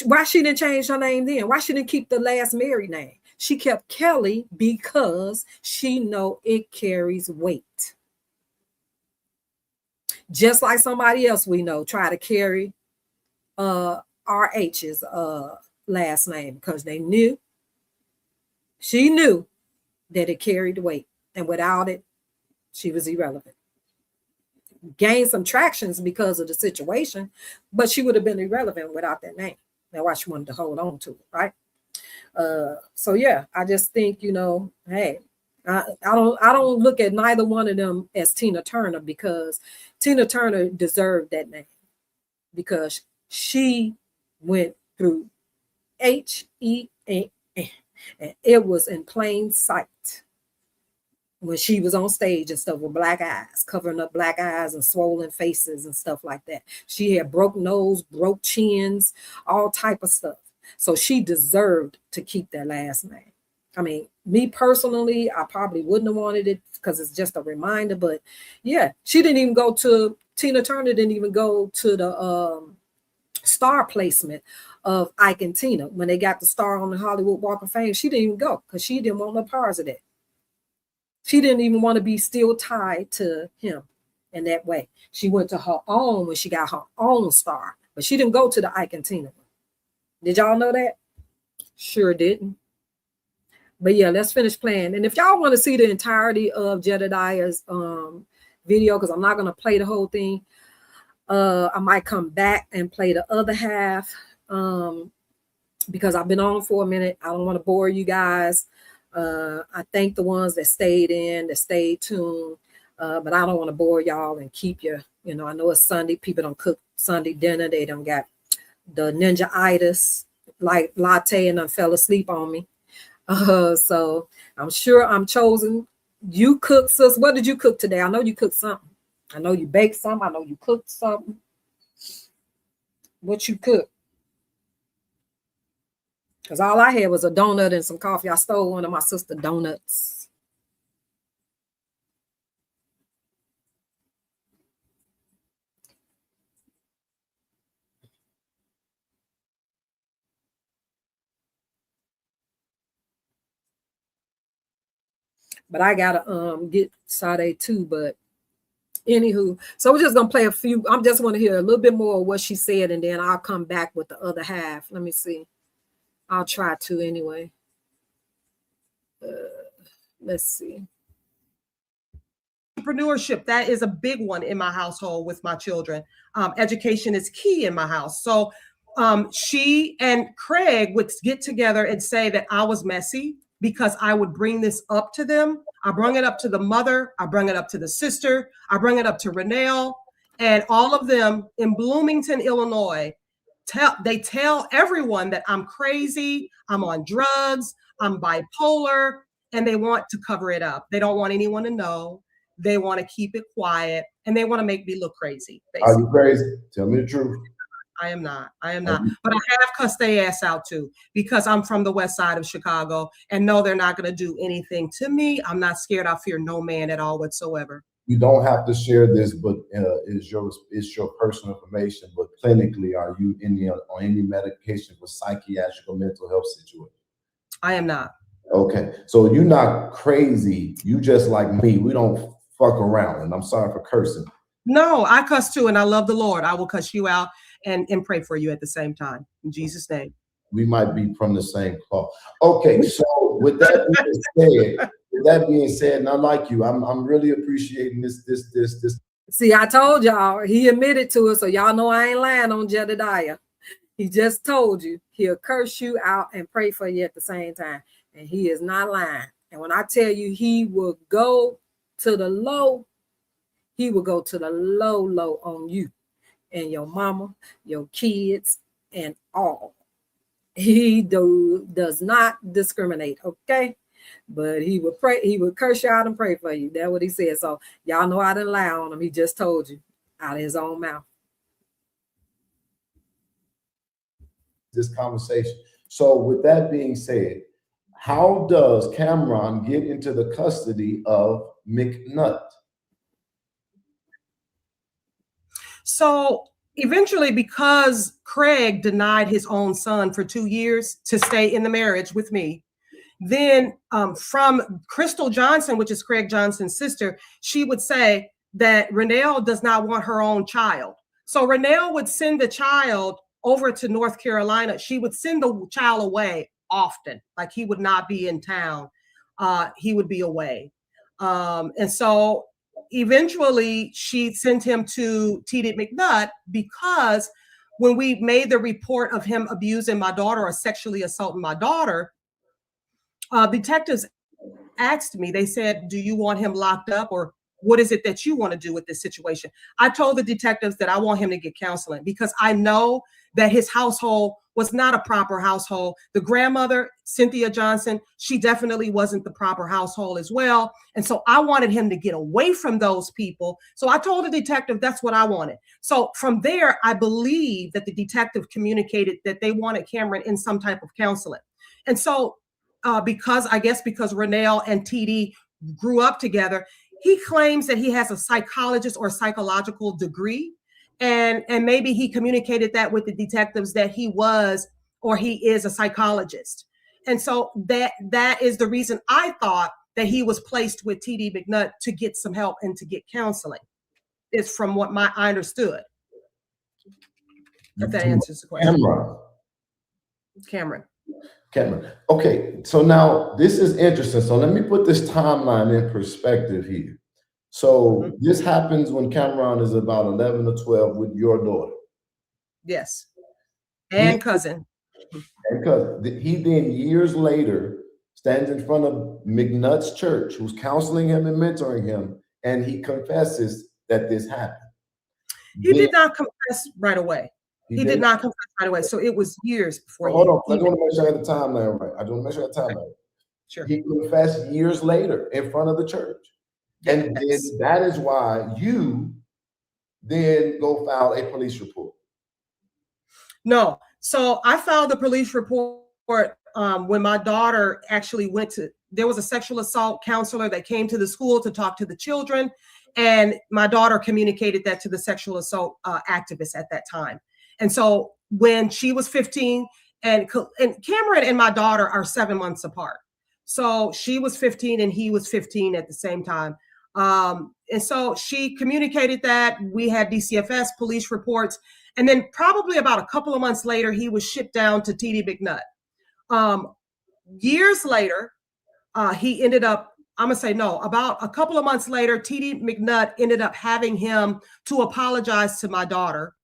Why she didn't change her name then? Why she didn't keep the last married name? She kept Kelly because she know it carries weight. Just like somebody else we know try to carry RH's last name because they knew, she knew that it carried weight. And without it, she was irrelevant. Gained some tractions because of the situation, but she would have been irrelevant without that name. That's why she wanted to hold on to it, right? So yeah, I just think, you know, hey, I don't look at neither one of them as Tina Turner, because Tina Turner deserved that name because she went through HEA, and it was in plain sight when she was on stage and stuff with black eyes, covering up black eyes and swollen faces and stuff like that. She had broke nose, broke chins, all type of stuff. So she deserved to keep that last name. I mean, me personally, I probably wouldn't have wanted it because it's just a reminder. But yeah, she didn't even go to, Tina Turner didn't even go to the star placement of Ike and Tina when they got the star on the Hollywood Walk of Fame. She didn't even go because she didn't want no parts of that. She didn't even want to be still tied to him in that way. She went to her own when she got her own star, but she didn't go to the Ike and Tina one. Did y'all know that? Sure didn't. But yeah, let's finish playing. And if y'all want to see the entirety of Jedidiah's video, because I'm not going to play the whole thing, I might come back and play the other half because I've been on for a minute. I don't want to bore you guys. I thank the ones that stayed in, that stayed tuned, but I don't want to bore y'all and keep you, you know, I know it's Sunday. People don't cook Sunday dinner. They don't got the ninja-itis, like latte, and I fell asleep on me. So I'm sure I'm chosen. You cook, sis. What did you cook today? I know you cooked something. I know you baked something. I know you cooked something. What you cooked? Because all I had was a donut and some coffee. I stole one of my sister's donuts. But I gotta get Sade too. But anywho, so we're just gonna play a few. I just want to hear a little bit more of what she said, and then I'll come back with the other half. Let me see. I'll try to anyway. Let's see. Entrepreneurship, that is a big one in my household with my children. Education is key in my house. So she and Craig would get together and say that I was messy because I would bring this up to them. I bring it up to the mother. I bring it up to the sister. I bring it up to Renelle, and all of them in Bloomington, Illinois, tell everyone that I'm crazy, I'm on drugs, I'm bipolar, and they want to cover it up. They don't want anyone to know. They want to keep it quiet, and they want to make me look crazy. Basically. Are you crazy? Tell me the truth. I am not. But I have cussed their ass out too, because I'm from the west side of Chicago, and no, they're not going to do anything to me. I'm not scared. I fear no man at all whatsoever. You don't have to share this, but it's your personal information. But clinically, are you on any medication for psychiatric or mental health situation? I am not. Okay, so you're not crazy. You just like me. We don't fuck around, and I'm sorry for cursing. No, I cuss too, and I love the Lord. I will cuss you out and pray for you at the same time. In Jesus' name. we might be from the same cloth. Okay, so with that being said, and I like you, I'm really appreciating this. See, I told y'all, he admitted to it, so y'all know I ain't lying on Jedidiah. He just told you he'll curse you out and pray for you at the same time, and he is not lying. And when I tell you he will go to the low, he will go to the low on you and your mama, your kids, and all. He does not discriminate, okay? But he would pray, he would curse you out and pray for you. That's what he said. So y'all know I didn't lie on him. He just told you out of his own mouth. This conversation. So with that being said, how does Cameron get into the custody of McNutt? So eventually, because Craig denied his own son for 2 years to stay in the marriage with me, then from Crystal Johnson, which is Craig Johnson's sister, she would say that Renelle does not want her own child. So Renelle would send the child over to North Carolina. She would send the child away often, like he would not be in town. He would be away. And so eventually she sent him to TD McNutt because when we made the report of him abusing my daughter or sexually assaulting my daughter, detectives asked me, they said, do you want him locked up, or what is it that you want to do with this situation? I told the detectives that I want him to get counseling because I know that his household was not a proper household. The grandmother, Cynthia Johnson, she definitely wasn't the proper household as well. And so I wanted him to get away from those people. So I told the detective that's what I wanted. So from there, I believe that the detective communicated that they wanted Cameron in some type of counseling. And so because Renelle and TD grew up together, he claims that he has a psychologist or psychological degree. And maybe he communicated that with the detectives that he was or he is a psychologist. And so that is the reason I thought that he was placed with TD McNutt to get some help and to get counseling. It's from what I understood. If that answers the question. Cameron. Okay, so now this is interesting. So let me put this timeline in perspective here. So this happens when Cameron is about 11 or 12 with your daughter. Yes. And cousin. And cousin. He then years later stands in front of McNutt's church, who's counseling him and mentoring him, and he confesses that this happened. He did not confess right away. He did not confess right away. So it was years before. Hold on. I just want to make sure I got the timeline right. I just want to make sure I got the timeline right. Sure. He confessed years later in front of the church. And then that is why you then go file a police report. No. So I filed the police report when my daughter actually there was a sexual assault counselor that came to the school to talk to the children. And my daughter communicated that to the sexual assault activist at that time. And so when she was 15, and Cameron and my daughter are 7 months apart. So she was 15 and he was 15 at the same time. And so she communicated that. We had DCFS police reports. And then probably about a couple of months later, he was shipped down to TD McNutt. Years later, he ended up, about a couple of months later, TD McNutt ended up having him to apologize to my daughter.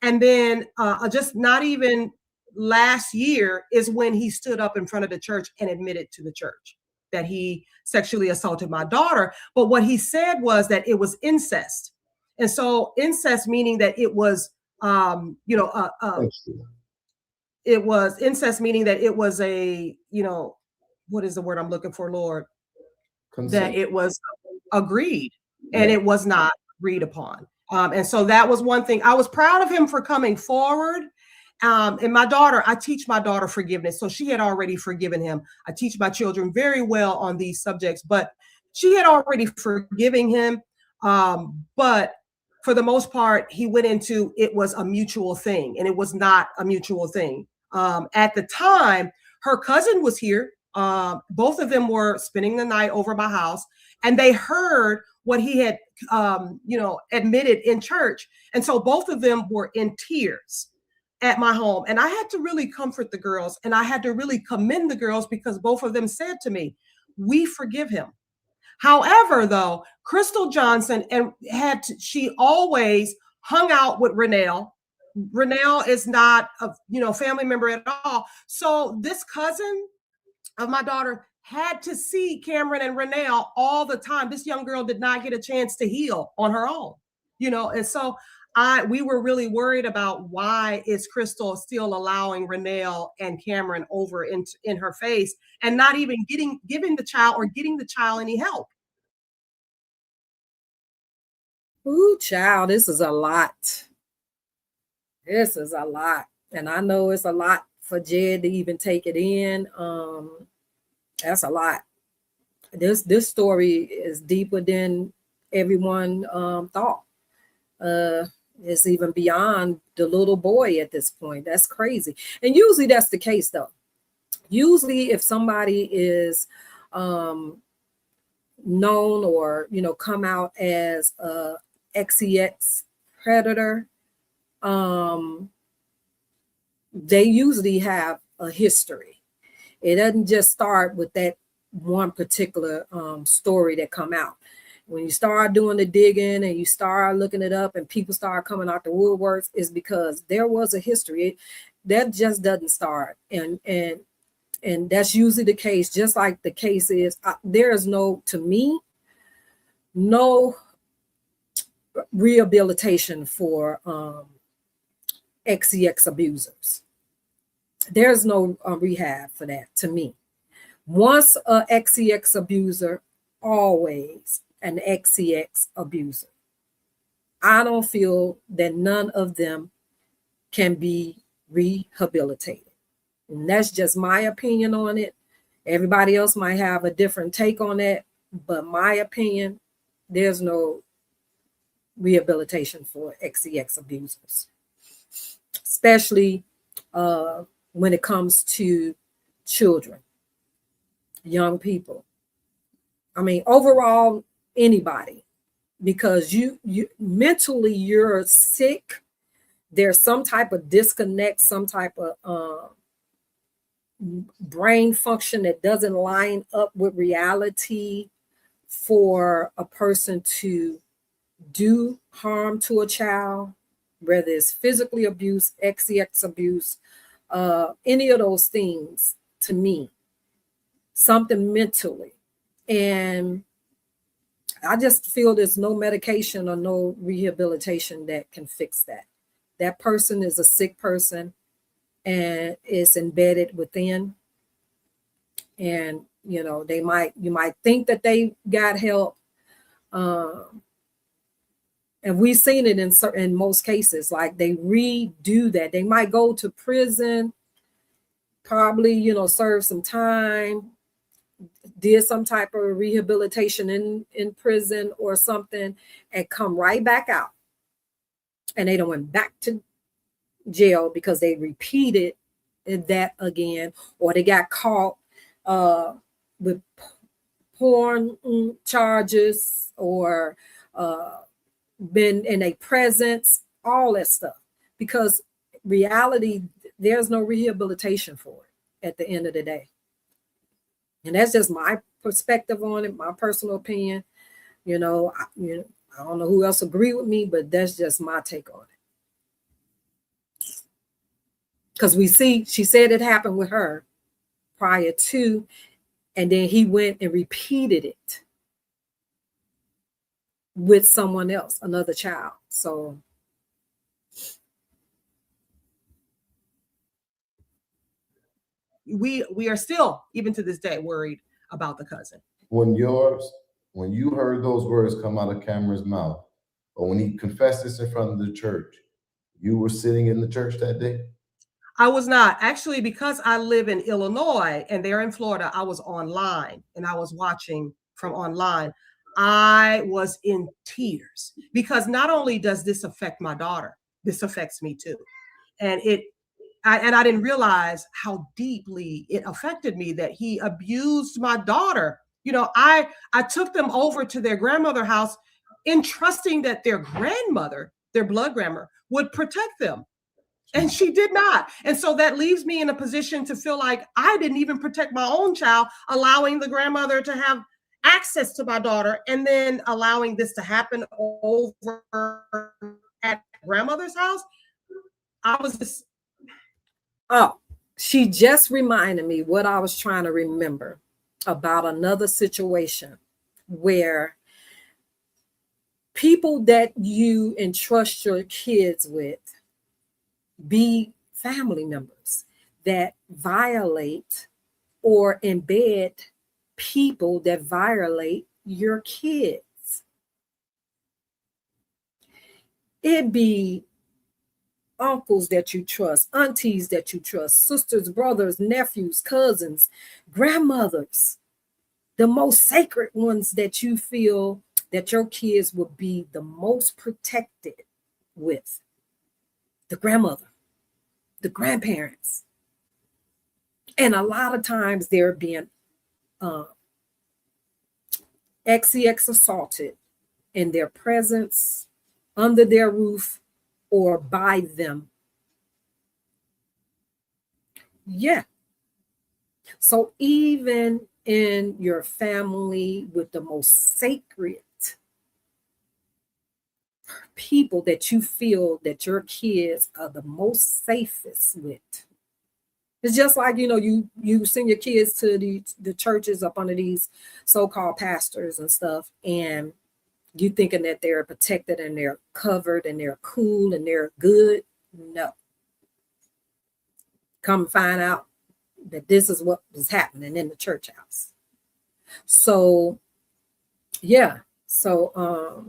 And then just not even last year is when he stood up in front of the church and admitted to the church that he sexually assaulted my daughter. But what he said was that it was incest. And so incest meaning that it was, it was incest meaning that it was a, what is the word I'm looking for, Lord? Consent. That it was agreed and it was not agreed upon. And so that was one thing. I was proud of him for coming forward. And my daughter, I teach my daughter forgiveness. So she had already forgiven him. I teach my children very well on these subjects, but she had already forgiven him. But for the most part, he went into it was a mutual thing, and it was not a mutual thing. At the time, her cousin was here. Both of them were spending the night over my house, and they heard what he had, admitted in church. And so both of them were in tears. at my home. And I had to really comfort the girls, and I had to really commend the girls, because both of them said to me, we forgive him. However, though, Crystal Johnson she always hung out with Renelle. Renelle is not a family member at all. So this cousin of my daughter had to see Cameron and Renelle all the time. This young girl did not get a chance to heal on her own, and so we were really worried about, why is Crystal still allowing Renelle and Cameron over in her face and not even giving the child any help? Ooh, child, this is a lot. This is a lot. And I know it's a lot for Jed to even take it in. That's a lot. This story is deeper than everyone thought. It's even beyond the little boy at this point. That's crazy. And usually that's the case, though. Usually if somebody is known or, come out as a XEX predator, they usually have a history. It doesn't just start with that one particular story that come out. When you start doing the digging and you start looking it up and people start coming out the woodworks, is because there was a history. That just doesn't start. And that's usually the case, just like the case is, there is no rehabilitation for XEX abusers. There's no rehab for that, to me. Once a XEX abuser, always an XEX abuser. I don't feel that none of them can be rehabilitated. And that's just my opinion on it. Everybody else might have a different take on that, but my opinion, there's no rehabilitation for XEX abusers, especially when it comes to children, young people. I mean, overall, anybody, because you mentally, you're sick. There's some type of disconnect, some type of brain function that doesn't line up with reality for a person to do harm to a child, whether it's physically abuse, XEX abuse, any of those things. To me, something mentally. And I just feel there's no medication or no rehabilitation that can fix that. That person is a sick person and it's embedded within. And, you might think that they got help. And we've seen it in most cases, like they redo that. They might go to prison, probably, serve some time, did some type of rehabilitation in prison or something, and come right back out. And they don't went back to jail because they repeated that again, or they got caught with porn charges, or been in a presence, all that stuff. Because reality, there's no rehabilitation for it at the end of the day. And that's just my perspective on it, my personal opinion. I don't know who else agree with me, but that's just my take on it. Because she said it happened with her prior to, and then he went and repeated it with someone else, another child. So we are still, even to this day, worried about the cousin. When you heard those words come out of Cameron's mouth, or when he confessed this in front of the church, you were sitting in the church that day? I was not. Actually, because I live in Illinois and they're in Florida, I was online and I was watching from online. I was in tears because not only does this affect my daughter, this affects me too. And I didn't realize how deeply it affected me that he abused my daughter. I took them over to their grandmother's house in trusting that their grandmother, their blood grandmother, would protect them. And she did not. And so that leaves me in a position to feel like I didn't even protect my own child, allowing the grandmother to have access to my daughter and then allowing this to happen over at grandmother's house. I was just. Oh, she just reminded me what I was trying to remember about another situation where people that you entrust your kids with be family members that violate or embed people that violate your kids. It be uncles that you trust, aunties that you trust, sisters, brothers, nephews, cousins, grandmothers, the most sacred ones that you feel that your kids will be the most protected with. The grandmother, the grandparents. And a lot of times they're being XCX assaulted in their presence, under their roof, or by them. Yeah. So even in your family with the most sacred people that you feel that your kids are the most safest with. It's just like, you send your kids to the churches up under these so-called pastors and stuff, and you thinking that they're protected and they're covered and they're cool and they're good. No. Come find out that this is what was happening in the church house. So, yeah. So,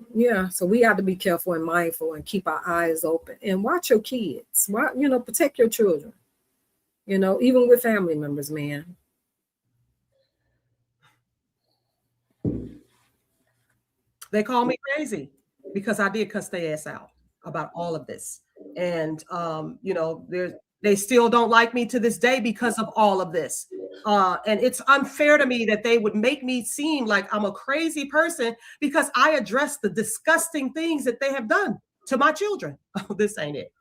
so we have to be careful and mindful and keep our eyes open and watch your kids. Protect your children, even with family members, man. They call me crazy because I did cuss their ass out about all of this. And, they still don't like me to this day because of all of this. And it's unfair to me that they would make me seem like I'm a crazy person because I address the disgusting things that they have done to my children. Oh, this ain't it.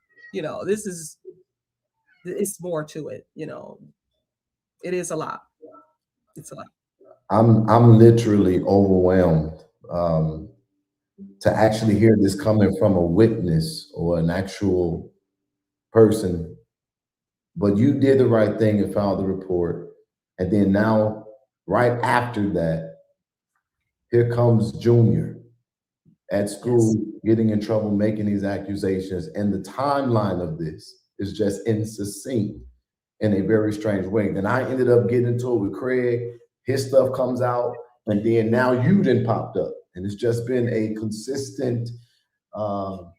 It's more to it. It is a lot. It's a lot. I'm literally overwhelmed to actually hear this coming from a witness or an actual person. But you did the right thing and filed the report. And then now, right after that, here comes Junior at school, getting in trouble, making these accusations. And the timeline of this is just insuccinct in a very strange way. Then I ended up getting into it with Craig. His stuff comes out. And then now you then popped up. And it's just been a consistent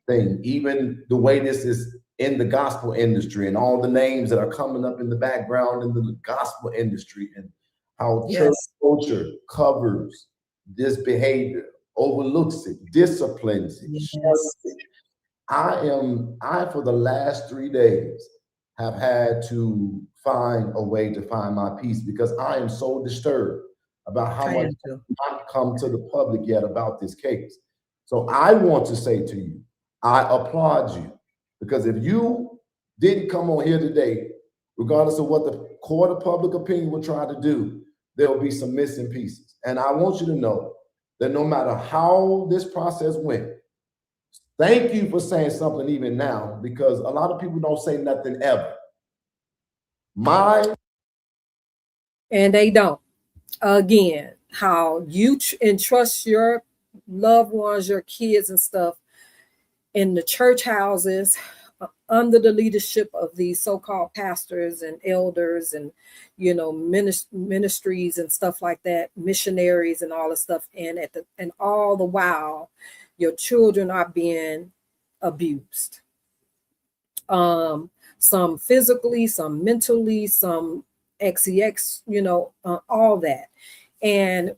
thing. Even the way this is in the gospel industry and all the names that are coming up in the background in the gospel industry and how church culture covers this behavior, overlooks it, disciplines it. Yes. I for the last 3 days have had to find a way to find my peace because I am so disturbed about how much has not come to the public yet about this case. So I want to say to you, I applaud you. Because if you didn't come on here today, regardless of what the court of public opinion will try to do, there will be some missing pieces. And I want you to know that no matter how this process went, thank you for saying something even now, because a lot of people don't say nothing ever. And they don't. Again, how you entrust your loved ones, your kids and stuff in the church houses under the leadership of these so-called pastors and elders and, ministries and stuff like that, missionaries and all this stuff. And all the while, your children are being abused. Some physically, some mentally, some XEX, all that. And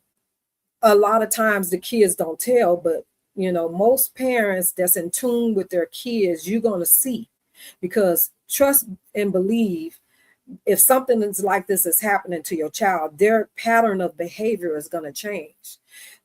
a lot of times the kids don't tell, but most parents that's in tune with their kids, you're going to see, because trust and believe, if something is like this is happening to your child, their pattern of behavior is going to change.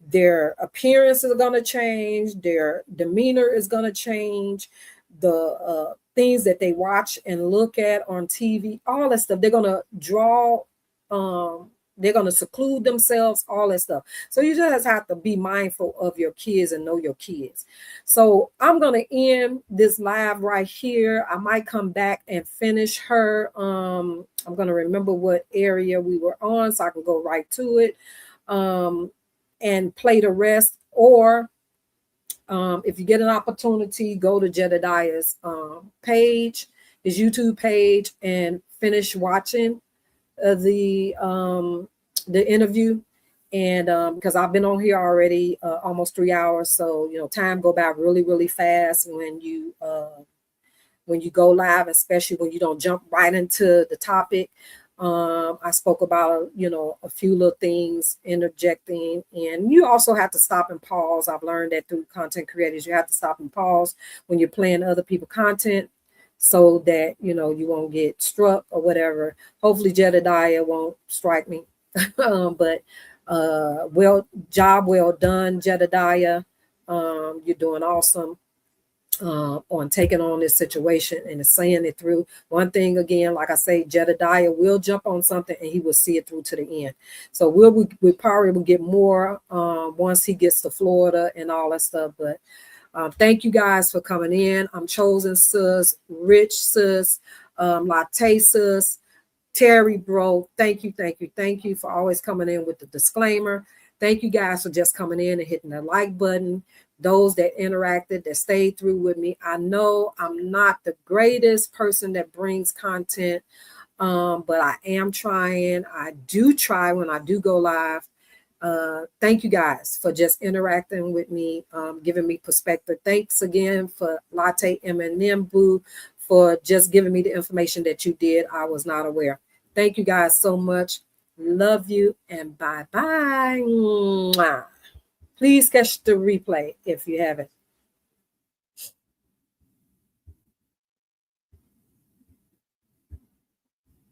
Their appearance is going to change. Their demeanor is going to change. The things that they watch and look at on TV, all that stuff. They're going to draw, they're going to seclude themselves, all that stuff. So you just have to be mindful of your kids and know your kids. So I'm going to end this live right here. I might come back and finish her. I'm going to remember what area we were on so I can go right to it and play the rest. Or if you get an opportunity, go to Jedidiah's page, his YouTube page, and finish watching the interview. And because I've been on here already almost 3 hours, so time go by really, really fast when you go live, especially when you don't jump right into the topic. I spoke about a few little things, interjecting, and you also have to stop and pause. I've learned that through content creators, you have to stop and pause when you're playing other people's content, so that you won't get struck or whatever. Hopefully Jedidiah won't strike me. But job well done, Jedidiah. You're doing awesome on taking on this situation and saying it through. One thing again, like I say, Jedidiah will jump on something and he will see it through to the end. So we probably will get more once he gets to Florida and all that stuff. But thank you guys for coming in. I'm Chosen Sis, Rich Sis, Latte Sis, Terry Bro. Thank you for always coming in with the disclaimer. Thank you guys for just coming in and hitting the like button. Those that interacted, that stayed through with me. I know I'm not the greatest person that brings content, but I am trying. I do try when I do go live. Thank you guys for just interacting with me, giving me perspective. Thanks again for Latte M&M Boo for just giving me the information that you did. I was not aware. Thank you guys so much. Love you and bye-bye. Please catch the replay if you haven't.